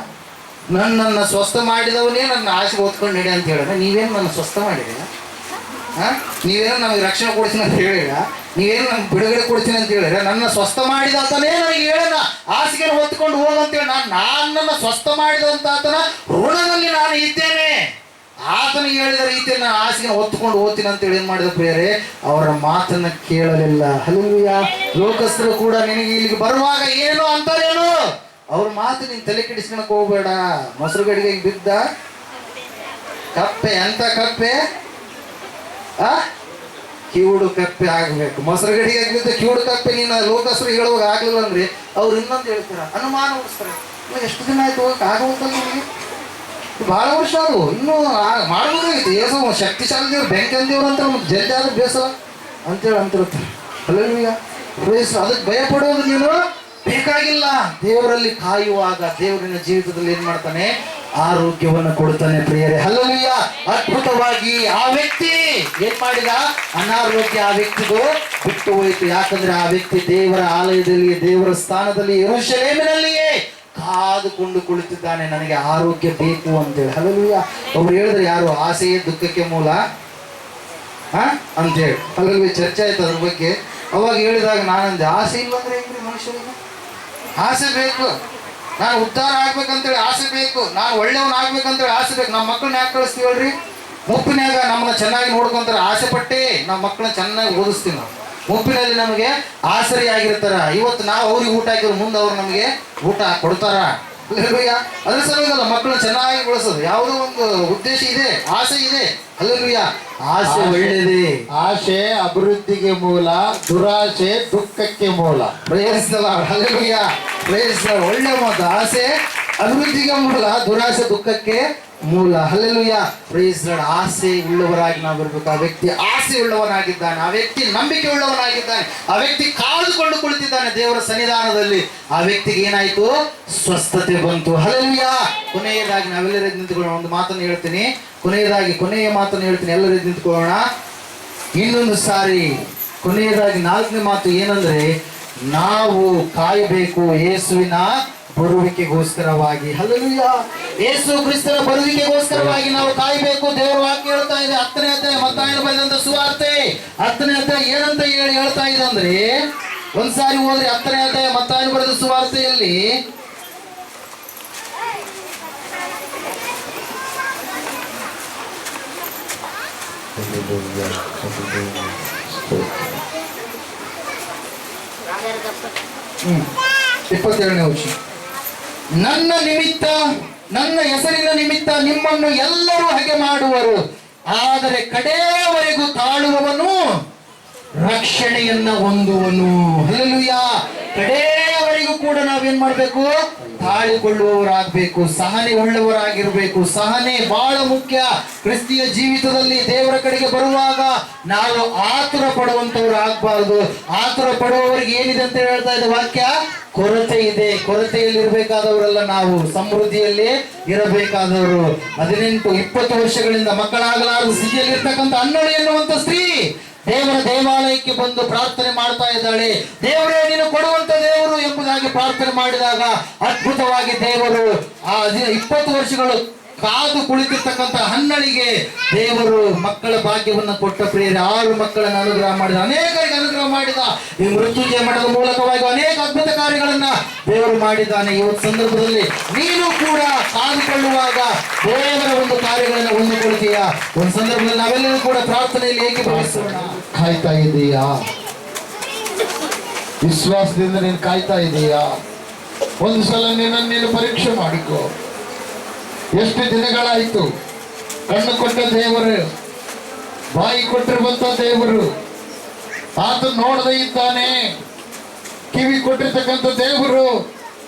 ನನ್ನನ್ನು ಸ್ವಸ್ಥ ಮಾಡಿದವನೇ ನನ್ನ ಹಾಸಿಗೆ ಹೊತ್ಕೊಂಡು ನಡಿ ಅಂತ ಹೇಳಿದ. ನೀವೇನು ನನ್ನ ಸ್ವಸ್ಥ ಮಾಡಿದ್ದೀರ? ನೀವೇನು ನಮಗೆ ರಕ್ಷಣೆ ಕೊಡ್ತೀನಿ ಅಂತ ಹೇಳಿರ? ನೀವೇನು ನಮ್ಗೆ ಬಿಡುಗಡೆ ಕೊಡ್ತೀನಿ ಅಂತ ಹೇಳಿರ? ನನ್ನ ಸ್ವಸ್ಥ ಮಾಡಿದ ಆತನೇ ನನಗೆ ಹೇಳೋಣ, ಹಾಸಿಗೆ ಹೊತ್ಕೊಂಡು ಹೋಗಂತೇಳಿ, ನನ್ನನ್ನು ಸ್ವಸ್ಥ ಮಾಡಿದಂತ ಆತನ ಋಣದಲ್ಲಿ ನಾನು ಇದ್ದೇನೆ. ಆತನಿಗೆ ಹೇಳಿದ ರೀತಿಯಲ್ಲಿ ನಾನು ಹಾಸಿಗೆ ಹೊತ್ಕೊಂಡು ಹೋಗ್ತೀನಿ ಅಂತೇಳಿ ಏನ್ ಮಾಡಿದ ಪ್ರಿಯರೇ? ಅವರ ಮಾತನ್ನ ಕೇಳಲಿಲ್ಲ. ಹಲ್ಲೆಲೂಯಾ, ಲೋಕಸ್ಥರು ಕೂಡ ನಿನಗೆ ಇಲ್ಲಿಗೆ ಬರುವಾಗ ಏನೋ ಅಂತಾರೇನು, ಅವ್ರ ಮಾತು ನೀನ್ ತಲೆ ಕೆಡಿಸ್ಕೊಳಕ್ ಹೋಗ್ಬೇಡ. ಮೊಸರು ಗಡಿಗೆ ಬಿದ್ದ ಕಪ್ಪೆ, ಅಂತ ಕಪ್ಪೆ ಕಿವುಡು ಕಪ್ಪೆ ಆಗ್ಬೇಕು. ಮೊಸರು ಗಡಿಗೆ ಬಿದ್ದ ಕಿವುಡು ಕಪ್ಪೆ ನೀನು ಲೋಕಸ್ಥರು ಹೇಳುವಾಗ ಆಗ್ಲಿಲ್ಲ ಅಂದ್ರೆ ಅವ್ರು ಇನ್ನೊಂದು ಹೇಳ್ತಾರ, ಅನುಮಾನ ಉಡಿಸ್ತಾರೆ. ಎಷ್ಟು ದಿನ ಆಯ್ತು ಹೋಗಕ್ಕೆ ಆಗೋತ್ತಲ್ಲ ನಿಮಗೆ? ಬಹಳ ವರ್ಷ ಅದು, ಇನ್ನೂ ಮಾಡ್ಬೋದಾಗಿತ್ತು. ಏಸು ಶಕ್ತಿಶಾಲಿ ದೇವ್ರು, ಬೆಂಕಿ ದೇವ್ರು ಅಂತ ನಮ್ಗೆ ಜಲ್ದಿ ಆದ್ರೆ ಬೇಸರ ಅಂತೇಳಿ ಅಂತಿರ್ತಾರೆ. ಹಲ್ಲೆಲೂಯಾ, ಅದಕ್ಕೆ ಭಯ ಪಡೋದು ನೀನು ಬೇಕಾಗಿಲ್ಲ. ದೇವರಲ್ಲಿ ಕಾಯುವಾಗ ದೇವರಿನ ಜೀವಿತದಲ್ಲಿ ಏನ್ ಮಾಡ್ತಾನೆ? ಆರೋಗ್ಯವನ್ನು ಕೊಡ್ತಾನೆ ಪ್ರಿಯರೇ. ಹಲ್ಲೆಲೂಯಾ, ಅದ್ಭುತವಾಗಿ ಆ ವ್ಯಕ್ತಿ ಏನ್ ಮಾಡಿದ? ಅನಾರೋಗ್ಯ ಆ ವ್ಯಕ್ತಿಗೂ ಬಿಟ್ಟು ಹೋಯಿತು. ಯಾಕಂದ್ರೆ ಆ ವ್ಯಕ್ತಿ ದೇವರ ಆಲಯದಲ್ಲಿ, ದೇವರ ಸ್ಥಾನದಲ್ಲಿ, ಯೆರೂಸಲೇಮಿನಲ್ಲಿಯೇ ಕಾದುಕೊಂಡು ಕುಳಿತಿದ್ದಾನೆ, ನನಗೆ ಆರೋಗ್ಯ ಬೇಕು ಅಂತೇಳಿ. ಹಲ್ಲೆಲೂಯಾ, ಅವ್ರು ಹೇಳಿದ್ರೆ ಯಾರು? ಆಸೆಯೇ ದುಃಖಕ್ಕೆ ಮೂಲ ಅಂತೇಳಿ. ಹಲ್ಲೆಲೂಯಾ, ಚರ್ಚೆ ಆಯ್ತು ಅದ್ರ ಬಗ್ಗೆ. ಅವಾಗ ಹೇಳಿದಾಗ ನಾನಂದೆ, ಆಸೆ ಇಲ್ಲಂದ್ರೆ ಹೆಂಗ್ರಿ ಮನುಷ್ಯರಿಗೆ? ಆಸೆ ಬೇಕು. ನಾನು ಉದ್ಧಾರ ಆಗ್ಬೇಕಂತೇಳಿ ಆಸೆ ಬೇಕು, ನಾನು ಒಳ್ಳೆಯವನ್ ಆಗ್ಬೇಕಂತೇಳಿ ಆಸೆ ಬೇಕು. ನಮ್ಮ ಮಕ್ಕಳನ್ನ ಯಾಕೆ ಕಳಿಸ್ತೀವಿ ಹೇಳ್ರಿ? ಮುಪ್ಪಿನಾಗ ನಮ್ಮನ್ನ ಚೆನ್ನಾಗಿ ನೋಡ್ಕೊಂತಾರೆ, ಆಸೆ ಪಟ್ಟೆ ನಮ್ಮ ಮಕ್ಕಳನ್ನ ಚೆನ್ನಾಗಿ ಓದಿಸ್ತೀವಿ. ನಾವು ಮುಪ್ಪಿನಲ್ಲಿ ನಮಗೆ ಆಸರೆ ಆಗಿರ್ತಾರ. ಇವತ್ತು ನಾವು ಅವ್ರಿಗೆ ಊಟ ಹಾಕಿದ್ರು, ಮುಂದೆ ಅವ್ರು ನಮಗೆ ಊಟ ಕೊಡ್ತಾರ. ಹಲ್ಲೆಲೂಯಾ, ಅದ್ರ ಸಲುವಾಗಲ್ಲ ಮಕ್ಕಳನ್ನ ಚೆನ್ನಾಗಿ ಬೆಳೆಸೋದು. ಯಾವುದೋ ಒಂದು ಉದ್ದೇಶ ಇದೆ, ಆಸೆ ಇದೆ. ಹಲ್ಲೆಲೂಯಾ, ಆಸೆ ಒಳ್ಳೆಯದೇ. ಆಸೆ ಅಭಿವೃದ್ಧಿಗೆ ಮೂಲ, ದುರಾಸೆ ದುಃಖಕ್ಕೆ ಮೂಲ. ಪ್ರಯತ್ನಿಸಲ್ಲ. ಹಲ್ಲೆಲೂಯಾ, ಪ್ರಯತ್ನಿಸಲ್ಲ. ಒಳ್ಳೆ ಮಾತು. ಆಸೆ ಅಭಿವೃದ್ಧಿಗೆ ಮೂಲ, ದುರಾಸೆ ದುಃಖಕ್ಕೆ ಮೂಲ. Hallelujah, praise Lord. ಆಸೆ ಉಳ್ಳವರಾಗಿ ನಾವು ಇರಬೇಕು. ಆ ವ್ಯಕ್ತಿ ಆಸೆ ಉಳ್ಳವನಾಗಿದ್ದಾನೆ, ಆ ವ್ಯಕ್ತಿ ನಂಬಿಕೆ ಉಳ್ಳವನಾಗಿದ್ದಾನೆ, ಆ ವ್ಯಕ್ತಿ ಕಾದುಕೊಂಡು ಕುಳಿತಿದ್ದಾನೆ ದೇವರ ಸನ್ನಿಧಾನದಲ್ಲಿ. ಆ ವ್ಯಕ್ತಿಗೆ ಏನಾಯ್ತು? ಸ್ವಸ್ಥತೆ ಬಂತು. ಹಲ್ಲೆಲೂಯಾ. ಕೊನೆಯದಾಗಿ ನಾವೆಲ್ಲರೂ ಎದ್ದು ನಿಂತ್ಕೊಳ್ಳೋಣ. ಒಂದು ಮಾತನ್ನು ಹೇಳ್ತೀನಿ, ಕೊನೆಯ ಮಾತನ್ನು ಹೇಳ್ತೀನಿ, ಎಲ್ಲರೂ ಎದ್ದು ನಿಂತ್ಕೊಳ್ಳೋಣ. ಇನ್ನೊಂದು ಸಾರಿ ಕೊನೆಯದಾಗಿ 4ನೇ ಮಾತು ಏನಂದ್ರೆ, ನಾವು ಕಾಯಬೇಕು ಯೇಸುವಿನ ಬರುವಿಕೆಗೋಸ್ಕರವಾಗಿ. ಹಲ್ಲೆಲೂಯಾ, ಯೇಸು ಕ್ರಿಸ್ತನ ಬರುವಿಕೆಗೋಸ್ಕರವಾಗಿ ನಾವು ಕಾಯಬೇಕು. ದೇವರ ವಾಕ್ಯ ಹೇಳ್ತಾ ಇದೆ, 10ನೇ ಅಧ್ಯಾಯ ಮತ್ತಾಯನ ಬರೆದಂತ ಸುವಾರ್ತೆ 10ನೇ ಅಧ್ಯಾಯ ಏನಂತ ಹೇಳ್ತಾ ಇದೆ ಅಂದ್ರೆ, ಒಂದ್ಸಾರಿ ಹೋದ್ರೆ 10ನೇ ಅಧ್ಯಾಯ ಮತ್ತಾಯನ ಬರೆದ ಸುವಾರ್ತೆಯಲ್ಲಿ ಇಪ್ಪತ್ತೇಳನೇ ವರ್ಷ, ನನ್ನ ನಿಮಿತ್ತ, ನನ್ನ ಹೆಸರಿನ ನಿಮಿತ್ತ ನಿಮ್ಮನ್ನು ಎಲ್ಲರೂ ಹಾಗೆ ಮಾಡುವರು, ಆದರೆ ಕಡೆಯವರೆಗೂ ತಾಳುವವನು ರಕ್ಷಣೆಯನ್ನ ಹೊಂದುವನು. ಹಲ್ಲೆಲೂಯಾ, ಕಡೆಯವರೆಗೂ ಕೂಡ ನಾವೇನ್ ಮಾಡ್ಬೇಕು? ತಾಳಿಕೊಳ್ಳುವವರಾಗಬೇಕು, ಸಹನೆ ಉಳ್ಳವರಾಗಿರ್ಬೇಕು. ಸಹನೆ ಬಹಳ ಮುಖ್ಯ ಕ್ರಿಸ್ತಿಯ ಜೀವಿತದಲ್ಲಿ. ದೇವರ ಕಡೆಗೆ ಬರುವಾಗ ನಾವು ಆತುರ ಪಡುವಂತವ್ರು ಆಗ್ಬಾರ್ದು. ಆತುರ ಪಡುವವರಿಗೆ ಏನಿದೆ ಅಂತ ಹೇಳ್ತಾ ಇದೆ ವಾಕ್ಯ? ಕೊರತೆ ಇದೆ. ಕೊರತೆಯಲ್ಲಿ ಇರಬೇಕಾದವರಲ್ಲ ನಾವು, ಸಮೃದ್ಧಿಯಲ್ಲಿ ಇರಬೇಕಾದವರು. 18-20 ವರ್ಷಗಳಿಂದ ಮಕ್ಕಳಾಗಲಾರದು ಸ್ಥಿತಿಯಲ್ಲಿ ಇರ್ತಕ್ಕಂಥ ಅನ್ನೋಳು ಎನ್ನುವಂತ ಸ್ತ್ರೀ ದೇವರ ದೇವಾಲಯಕ್ಕೆ ಬಂದು ಪ್ರಾರ್ಥನೆ ಮಾಡ್ತಾ ಇದ್ದಾಳೆ. ದೇವರೇ ನೀನು ಕೊಡುವಂತ ದೇವರು ಎಂಬುದಾಗಿ ಪ್ರಾರ್ಥನೆ ಮಾಡಿದಾಗ ಅದ್ಭುತವಾಗಿ ದೇವರು ಆ 20 ವರ್ಷಗಳು ಕಾದು ಕುಳಿತಿರ್ತಕ್ಕಂಥ ಹನ್ನಳಿಗೆ ದೇವರು ಮಕ್ಕಳ ಭಾಗ್ಯವನ್ನು ಕೊಟ್ಟ ಪ್ರಿಯರೇ. 6 ಮಕ್ಕಳನ್ನು ಅನುಗ್ರಹ ಮಾಡಿದ, ಅನೇಕರಿಗೆ ಅನುಗ್ರಹ ಮಾಡಿದ. ಈ ಮೃತ್ಯುಂಜಯ ಮಠದ ಮೂಲಕವಾಗಿ ಅನೇಕ ಅದ್ಭುತ ಕಾರ್ಯಗಳನ್ನ ದೇವರು ಮಾಡಿದ್ದಾನೆ. ಈ ಒಂದು ಸಂದರ್ಭದಲ್ಲಿ ನೀನು ಕೂಡ ಕಾದುಕೊಳ್ಳುವಾಗ ದೇವರ ಒಂದು ಕಾರ್ಯಗಳನ್ನು ಹೊಂದಿಕೊಳ್ತೀಯ. ಒಂದು ಸಂದರ್ಭದಲ್ಲಿ ನಾವೆಲ್ಲರೂ ಕೂಡ ಪ್ರಾರ್ಥನೆಯಲ್ಲಿ ಏಕೀಭವಿಸೋಣ. ಕಾಯ್ತಾ ಇದೀಯಾ? ವಿಶ್ವಾಸದಿಂದ ನೀನು ಕಾಯ್ತಾ ಇದೀಯಾ? ಒಂದು ಸಲ ನೀನು ಪರೀಕ್ಷೆ ಮಾಡಿಕೊ. ಎಷ್ಟು ದಿನಗಳಾಯ್ತು? ಕಣ್ಣು ಕೊಟ್ಟ ದೇವರು, ಬಾಯಿ ಕೊಟ್ಟಿರುವಂತ ದೇವರು, ಆತ ನೋಡದೇ ಇದ್ದಾನೆ. ಕಿವಿ ಕೊಟ್ಟಿರ್ತಕ್ಕಂಥ ದೇವರು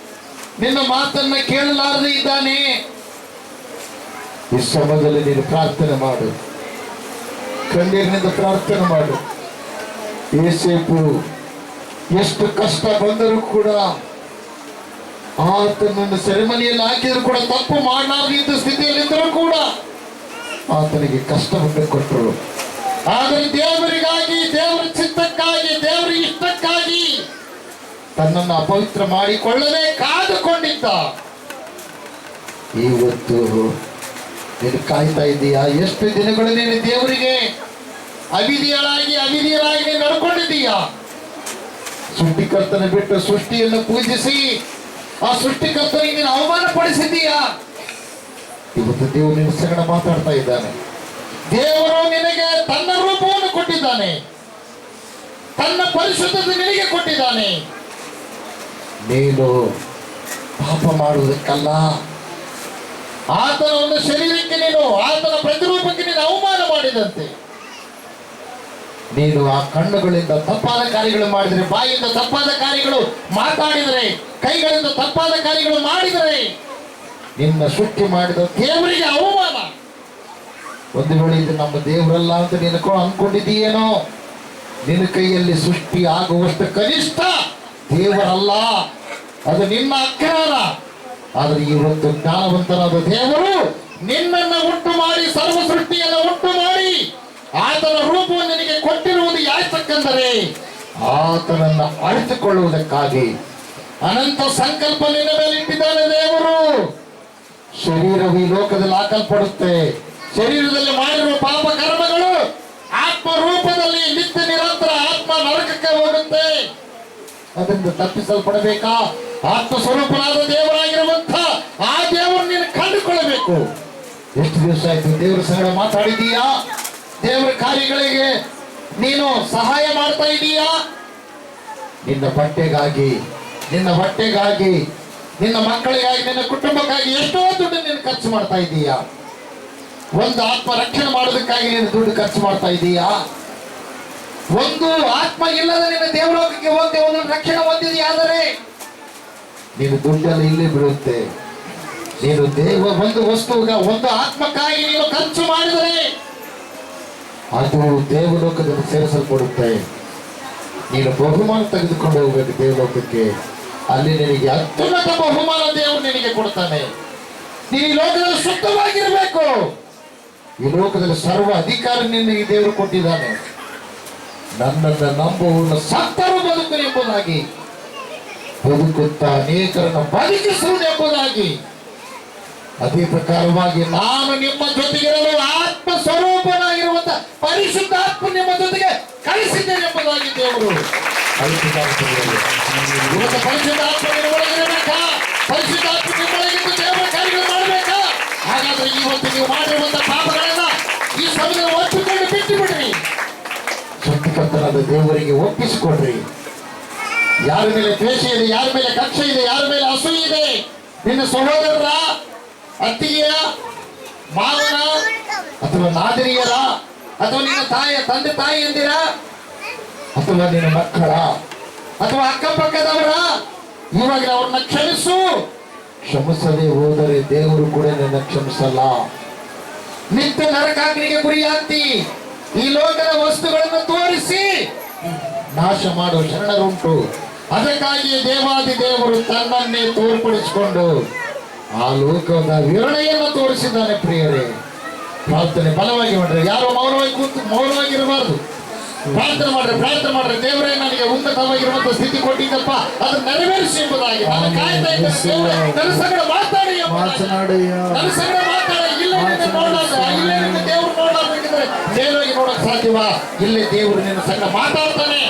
ನಿನ್ನ ಮಾತನ್ನ ಕೇಳಲಾರದೆ ಇದ್ದಾನೆ. ಈ ಸಮಯದಲ್ಲಿ ನೀನು ಪ್ರಾರ್ಥನೆ ಮಾಡು, ಕಣ್ಣೀರಿನಿಂದ ಪ್ರಾರ್ಥನೆ ಮಾಡು. ಯೋಸೇಫು ಎಷ್ಟು ಕಷ್ಟ ಬಂದರೂ ಕೂಡ, ಆತನನ್ನು ಸೆರೆಮನಿಯಲ್ಲಿ ಹಾಕಿದ್ರು ಕೂಡ, ತಪ್ಪು ಮಾಡಲಾರದಿದ್ದ ಸ್ಥಿತಿಯಲ್ಲಿದ್ದರೂ ಕೂಡ ಆತನಿಗೆ ಕಷ್ಟವನ್ನು ಕೊಟ್ಟರು. ಆದರೆ ದೇವರಿಗಾಗಿ, ದೇವರ ಚಿತ್ತಕ್ಕಾಗಿ, ದೇವರ ಇಷ್ಟಕ್ಕಾಗಿ ತನ್ನನ್ನು ಅಪವಿತ್ರ ಮಾಡಿಕೊಳ್ಳದೆ ಕಾದುಕೊಂಡಿದ್ದ. ಇವತ್ತು ನೀನು ಕಾಯ್ತಾ ಇದ್ದೀಯಾ? ಎಷ್ಟು ದಿನಗಳು ನೀನು ದೇವರಿಗೆ ಅವಿಧಿಯರಾಗಿ ನೀನು ನಡ್ಕೊಂಡಿದ್ದೀಯಾ? ಸೃಷ್ಟಿಕರ್ತನ ಬಿಟ್ಟು ಸೃಷ್ಟಿಯನ್ನು ಪೂಜಿಸಿ ಆ ಸೃಷ್ಟಿಕರ್ತನಿಗೆ ನೀನು ಅವಮಾನ ಪಡಿಸಿದ್ದೀಯಾ? ಇವತ್ತು ದೇವರು ನಿನ್ನ ಸಂಗಡ ಮಾತಾಡ್ತಾ ಇದ್ದಾನೆ. ದೇವರು ನಿನಗೆ ತನ್ನ ರೂಪವನ್ನು ಕೊಟ್ಟಿದ್ದಾನೆ, ತನ್ನ ಪರಿಶುದ್ಧತೆ ನಿನಗೆ ಕೊಟ್ಟಿದ್ದಾನೆ. ನೀನು ಪಾಪ ಮಾಡುವುದಕ್ಕಲ್ಲ, ಆತನ ಒಂದು ಶರೀರಕ್ಕೆ ನೀನು, ಆತನ ಪ್ರತಿರೂಪಕ್ಕೆ ನೀನು ಅವಮಾನ ಮಾಡಿದಂತೆ. ನೀನು ಆ ಕಣ್ಣುಗಳಿಂದ ತಪ್ಪಾದ ಕಾರ್ಯಗಳು ಮಾಡಿದರೆ, ಬಾಯಿಯಿಂದ ತಪ್ಪಾದ ಕಾರ್ಯಗಳು ಮಾತಾಡಿದರೆ, ಕೈಗಳಿಂದ ತಪ್ಪಾದ ಕಾರ್ಯಗಳು ಮಾಡಿದರೆ, ನಿನ್ನ ಸೃಷ್ಟಿ ಮಾಡಿದ ದೇವರಿಗೆ ಅವಮಾನ. ಒಂದು ವೇಳೆ ಇದು ನಮ್ಮ ದೇವರಲ್ಲ ಅಂತ ನೀನು ಅನ್ಕೊಂಡಿದ್ದೀಯೇನೋ? ನಿನ್ನ ಕೈಯಲ್ಲಿ ಸೃಷ್ಟಿ ಆಗುವಷ್ಟು ಕನಿಷ್ಠ ದೇವರಲ್ಲ, ಅದು ನಿನ್ನ ಅಜ್ಞಾನ. ಆದರೆ ಇವತ್ತು ಜ್ಞಾನವಂತನಾದ ದೇವರು ನಿನ್ನನ್ನು ಉಂಟು ಮಾಡಿ, ಸರ್ವ ಸೃಷ್ಟಿಯನ್ನು ಉಂಟು ಮಾಡಿ ಆತನ ರೂಪವನ್ನು ನಿನಗೆ ಕೊಟ್ಟಿರುವುದು ಯಾತಕ್ಕೆಂದರೆ ಆತನನ್ನು ಅರಿತುಕೊಳ್ಳುವುದಕ್ಕಾಗಿ. ಅನಂತ ಸಂಕಲ್ಪ ನಿನ್ನ ಮೇಲೆ ಇಟ್ಟಿದ್ದಾನೆ ದೇವರು. ಶರೀರವು ಈ ಲೋಕದಲ್ಲಿ ಹಾಕಲ್ಪಡುತ್ತೆ. ಶರೀರದಲ್ಲಿ ಮಾಡಿರುವ ಪಾಪ ಕರ್ಮಗಳು ಆತ್ಮ ರೂಪದಲ್ಲಿ ನಿತ್ಯ ನಿರಂತರ ಆತ್ಮ ನರಕಕ್ಕೆ ಹೋಗುತ್ತೆ. ಅದರಿಂದ ತಪ್ಪಿಸಲ್ಪಡಬೇಕಾ? ಆತ್ಮ ಸ್ವರೂಪನಾದ ದೇವರಾಗಿರುವಂತ ಆ ದೇವರು ನೀನು ಕಂಡುಕೊಳ್ಳಬೇಕು. ಎಷ್ಟು ದಿವಸ ಆಯ್ತು ದೇವರ ಸಂಗಡ ಮಾತಾಡಿದೀಯಾ? ದೇವರ ಕಾರ್ಯಗಳಿಗೆ ನೀನು ಸಹಾಯ ಮಾಡ್ತಾ ಇದೀಯಾ? ನಿನ್ನ ಬಟ್ಟೆಗಾಗಿ, ನಿನ್ನ ಹೊಟ್ಟೆಗಾಗಿ, ನಿನ್ನ ಮಕ್ಕಳಿಗಾಗಿ, ನಿನ್ನ ಕುಟುಂಬಕ್ಕಾಗಿ ಎಷ್ಟೋ ದುಡ್ಡು ನೀನು ಖರ್ಚು ಮಾಡ್ತಾ ಇದ್ದೀಯಾ? ಒಂದು ಆತ್ಮ ರಕ್ಷಣೆ ಮಾಡೋದಕ್ಕಾಗಿ ನೀನು ದುಡ್ಡು ಖರ್ಚು ಮಾಡ್ತಾ ಇದ್ದೀಯಾ? ಒಂದು ಆತ್ಮ ಇಲ್ಲದ ನಿನ್ನ ದೇವಲೋಕಕ್ಕೆ ಹೋಗಿ ಒಂದು ರಕ್ಷಣೆ ಹೊಂದಿದೆಯಾದರೆ ನೀನು ದುಡ್ಡೆಲ್ಲ ಇಲ್ಲೇ ಬಿಡುತ್ತೆ. ನೀನು ಒಂದು ವಸ್ತುವಿಗೆ, ಒಂದು ಆತ್ಮಕ್ಕಾಗಿ ನೀನು ಖರ್ಚು ಮಾಡಿದರೆ ಅದು ದೇವಲೋಕದಲ್ಲಿ ಸೇರಿಸಲ್ಪಡುತ್ತೆ. ನೀನು ಬಹುಮಾನ ತೆಗೆದುಕೊಂಡು ಹೋಗ್ಬೇಕು ದೇವಲೋಕಕ್ಕೆ. ಅಲ್ಲಿ ನಿನಗೆ ಅತ್ಯುನ್ನತ ಬಹುಮಾನ ದೇವರು ನಿನಗೆ ಕೊಡ್ತಾನೆ. ನೀನು ಈ ಲೋಕದಲ್ಲಿ ಶುದ್ಧವಾಗಿರಬೇಕು. ಈ ಲೋಕದಲ್ಲಿ ಸರ್ವ ಅಧಿಕಾರ ನಿನಗೆ ದೇವರು ಕೊಟ್ಟಿದ್ದಾನೆ. ನನ್ನನ್ನು ನಂಬುವವನು ಸತ್ತರೂ ಬದುಕರು ಎಂಬುದಾಗಿ, ಬದುಕುತ್ತಾ ಅನೇಕರನ್ನು ಬದುಕಿಸುವುದೆಂಬುದಾಗಿ. ಅದೇ ಪ್ರಕಾರವಾಗಿ ನಾನು ನಿಮ್ಮ ಜೊತೆಗಿರಲು ಆತ್ಮ ಸ್ವರೂಪನಾಗಿರುವಂತ ಪರಿಶುದ್ಧ ಆತ್ಮ ನಿಮ್ಮ ಜೊತೆಗೆ ಕಳಿಸಿದ್ದೇನೆ ಎಂಬುದಾಗಿ ದೇವರು ಇವತ್ತು ಪರಿಶುದ್ಧ ಆತ್ಮ ಒಳಗಿರಬೇಕಾ? ಪರಿಶುದ್ಧ ಆತ್ಮ ನಿಮ್ಮೊಳಗಿದ್ದು ದೇವರ ಕಾರ್ಯಗಳು ಮಾಡಬೇಕಾ? ಹಾಗಾದ್ರೆ ಇವತ್ತು ನೀವು ಮಾಡಿರುವಂತ ಪಾಪಗಳನ್ನ ಈ ಸಮಯದಲ್ಲಿ ಒಪ್ಪಿಕೊಂಡು ಬಿಟ್ಟು ಬಿಡ್ರಿ. ಸೃಷ್ಟಿಕರ್ತನಾದ ದೇವರಿಗೆ ಒಪ್ಪಿಸಿಕೊಡ್ರಿ. ಯಾರ ಮೇಲೆ ದ್ವೇಷ ಇದೆ, ಯಾರ ಮೇಲೆ ಕಕ್ಷೆ ಇದೆ, ಯಾರ ಮೇಲೆ ಅಸೂಯೆ ಇದೆ, ನಿನ್ನ ಸಹೋದರರ, ಅತ್ತಿಗೆಯ, ಮಾವನ ಅಥವಾ ನಾದಿನಿಯರ, ಅಥವಾ ನಿನ್ನ ತಂದೆ ತಾಯಿ ಎಂದಿರ, ಅಥವಾ ನಿನ್ನ ಮಕ್ಕಳ, ಅಥವಾ ಅಕ್ಕಪಕ್ಕದವರ, ಇವಾಗ ಅವ್ರನ್ನ ಕ್ಷಮಿಸು. ಕ್ಷಮಿಸದೆ ಹೋದರೆ ದೇವರು ಕೂಡ ನಿನ್ನ ಕ್ಷಮಿಸಲ್ಲ. ನಿತ್ಯ ನರಕಾಗ್ನಿಗೆ ಗುರಿಯಾಗ್ತಿ. ಈ ಲೋಕದ ವಸ್ತುಗಳನ್ನು ತೋರಿಸಿ ನಾಶ ಮಾಡುವ ಶರಣರುಂಟು. ಅದಕ್ಕಾಗಿಯೇ ದೇವಾದಿ ದೇವರು ತನ್ನನ್ನೇ ತೋರ್ಪಡಿಸಿಕೊಂಡು ಆ ಲೋಕದ ವಿವರಣೆಯನ್ನು ತೋರಿಸಿದ್ದಾನೆ. ಪ್ರಿಯರೇ, ಪ್ರಾರ್ಥನೆ ಬಲವಾಗಿ ಮಾಡ್ರೆ. ಯಾರು ಮೌನವಾಗಿರಬಾರ್ದು. ಪ್ರಾರ್ಥನೆ ಮಾಡ್ರೆ ದೇವರೇ ನನಗೆ ಉನ್ನತವಾಗಿರುವಂತ ಸ್ಥಿತಿ ಕೊಟ್ಟಿದ್ದಪ್ಪ ಅದನ್ನ ನೆರವೇರಿಸಿ ಎಂಬುದಾಗಿ ನಾನು ಕಾಯ್ತಾ ಇದ್ದೇನೆ. ದೇವರೇ ನನ್ನ ಸಂಗಡ ಮಾತಾಡಿ ಎಂಬುದಾಗಿ. ನನ್ನ ಸಂಗಡ ಮಾತಾಡಿ. ಇಲ್ಲೇ ನಿನ್ನ ನೋಡೋದು, ಇಲ್ಲೇ ನಿನ್ನ ದೇವರು ನೋಡೋದಾಗಿದ್ರೆ ನೇರವಾಗಿ ನೋಡಕ್ ಸಾಧ್ಯವಾ? ಇಲ್ಲೇ ದೇವರು ನಿನ್ನ ಸಂಗಡ ಮಾತಾಡ್ತಾನೆ.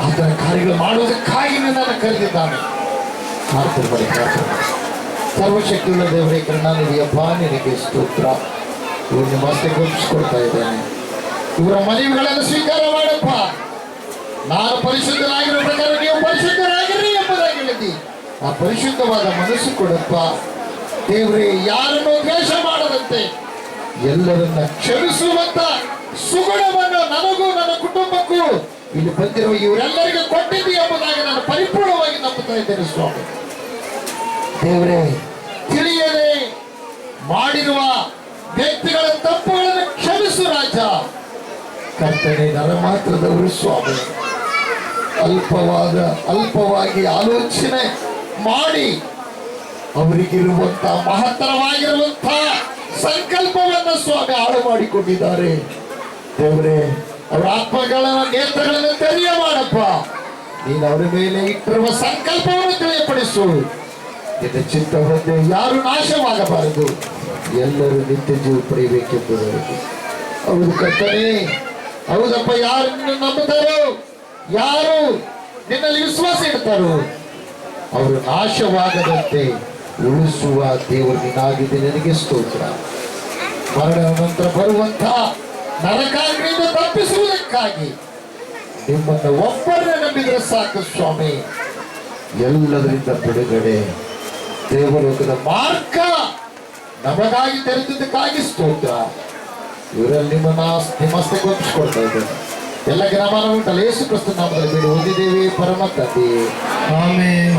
ಆತನ ಕಾರ್ಯಗಳು ಮಾಡುವುದಕ್ಕಾಗಿ ನನ್ನನ್ನು ಕರೆದಿದ್ದಾನೆ. ಪ್ರಾರ್ಥನೆ. ಸರ್ವಶಕ್ತಿಯುಳ್ಳ ದೇವರೇ ಕರುಣಾನಿಧಿಯಪ್ಪ, ನಿನಗೆ ಸ್ತೋತ್ರ. ಇವರು ನಿಮ್ಮ ಹಸ್ತಕ್ಕೆ ಒಪ್ಪಿಸಿಕೊಡ್ತಾ ಇದ್ದೇನೆ. ಇವರ ಮನವಿಗಳನ್ನು ಸ್ವೀಕಾರ ಮಾಡಪ್ಪ. ನಾನು ಪರಿಶುದ್ಧನಾಗಿರೋ ಪ್ರಕಾರ ನೀವು ಪರಿಶುದ್ಧರಾಗಿರಿ ಎಂಬುದಾಗಿ ಹೇಳಿದ್ದಿ. ಆ ಪರಿಶುದ್ಧವಾದ ಮನಸ್ಸು ಕೊಡಪ್ಪ ದೇವರೇ. ಯಾರನ್ನು ದ್ವೇಷ ಮಾಡದಂತೆ ಎಲ್ಲರನ್ನ ಕ್ಷಮಿಸುವಂತ ಸುಗುಣವನ್ನು ನನಗೂ ನನ್ನ ಕುಟುಂಬಕ್ಕೂ ಇಲ್ಲಿ ಬಂದಿರುವ ಇವರೆಲ್ಲರಿಗೂ ಕೊಟ್ಟಿದ್ದಿ ಎಂಬುದಾಗಿ ನಾನು ಪರಿಪೂರ್ಣವಾಗಿ ನಂಬುತ್ತಾ ಇದ್ದೇನೆ ಸ್ವಾಮಿ. ದೇವರೇ, ತಿಳಿಯದೆ ಮಾಡಿರುವ ವ್ಯಕ್ತಿಗಳ ತಪ್ಪುಗಳನ್ನು ಕ್ಷಮಿಸು ರಾಜ. ಕರ್ತನೆ, ನರ ಮಾತ್ರದವರು ಸ್ವಾಮಿ ಅಲ್ಪವಾಗಿ ಆಲೋಚನೆ ಮಾಡಿ ಅವರಿಗಿರುವಂತ ಮಹತ್ತರವಾಗಿರುವಂತ ಸಂಕಲ್ಪವನ್ನ ಸ್ವಾಮಿ ಹಾಳು ಮಾಡಿಕೊಂಡಿದ್ದಾರೆ. ದೇವರೇ, ಅವರ ಆತ್ಮಗಳ ನೇತ್ರಗಳನ್ನು ತೆರೆಯ ಮಾಡಪ್ಪ. ನೀನು ಅವರ ಮೇಲೆ ಇಟ್ಟಿರುವ ಸಂಕಲ್ಪವನ್ನು ತಿಳಿಯಪಡಿಸು. ನಿನ್ನ ಚಿತ್ತವನ್ನು ಯಾರು ನಾಶವಾಗಬಾರದು, ಎಲ್ಲರೂ ನಿತ್ಯ ಜೀವ ಪಡೆಯಬೇಕೆಂಬುದರಲ್ಲಿ. ಹೌದು ಕರ್ತನೇ, ಹೌದಪ್ಪ. ಯಾರು ನಿನ್ನ ನಂಬುತ್ತಾರೋ, ಯಾರು ನಿನ್ನಲ್ಲಿ ವಿಶ್ವಾಸ ಇಡ್ತಾರೋ ಅವರು ನಾಶವಾಗದಂತೆ ಉಳಿಸುವ ದೇವರು ನೀನಾಗಿದೆ. ನಿನಗೆ ಸ್ತೋತ್ರ. ಮರಣದ ನಂತರ ಬರುವಂತಹ ನರಕಾಗ್ನಿಯಿಂದ ತಪ್ಪಿಸುವುದಕ್ಕಾಗಿ ನಿಮ್ಮನ್ನು ಒಬ್ಬರನ್ನೇ ನಂಬಿದ್ರೆ ಸಾಕು ಸ್ವಾಮಿ. ಎಲ್ಲದರಿಂದ ಬಿಡುಗಡೆ, ದೇವಲೋಕದ ಮಾರ್ಗ ನಮಗಾಗಿ ತೆರೆದಿದ್ದಕ್ಕಾಗಿ ಸ್ತೋತ್ರ. ಇವರಲ್ಲಿ ನಿಮ್ಮ ಹಸ್ತಕ್ಕೆ ಒಪ್ಪಿಸಿಕೊಡ್ತಾ ಇದ್ದೇನೆ. ಎಲ್ಲ ಜ್ಞಾನ ಉಂಟಲ್ಲ ಯೇಸು ಕ್ರಿಸ್ತನ ನಾಮದಲ್ಲಿ ಬೇಡಿ ಹೊಂದಿದ್ದೇವೆ ಪರಮ ತಂದೆಯೇ. ಆಮೆನ್.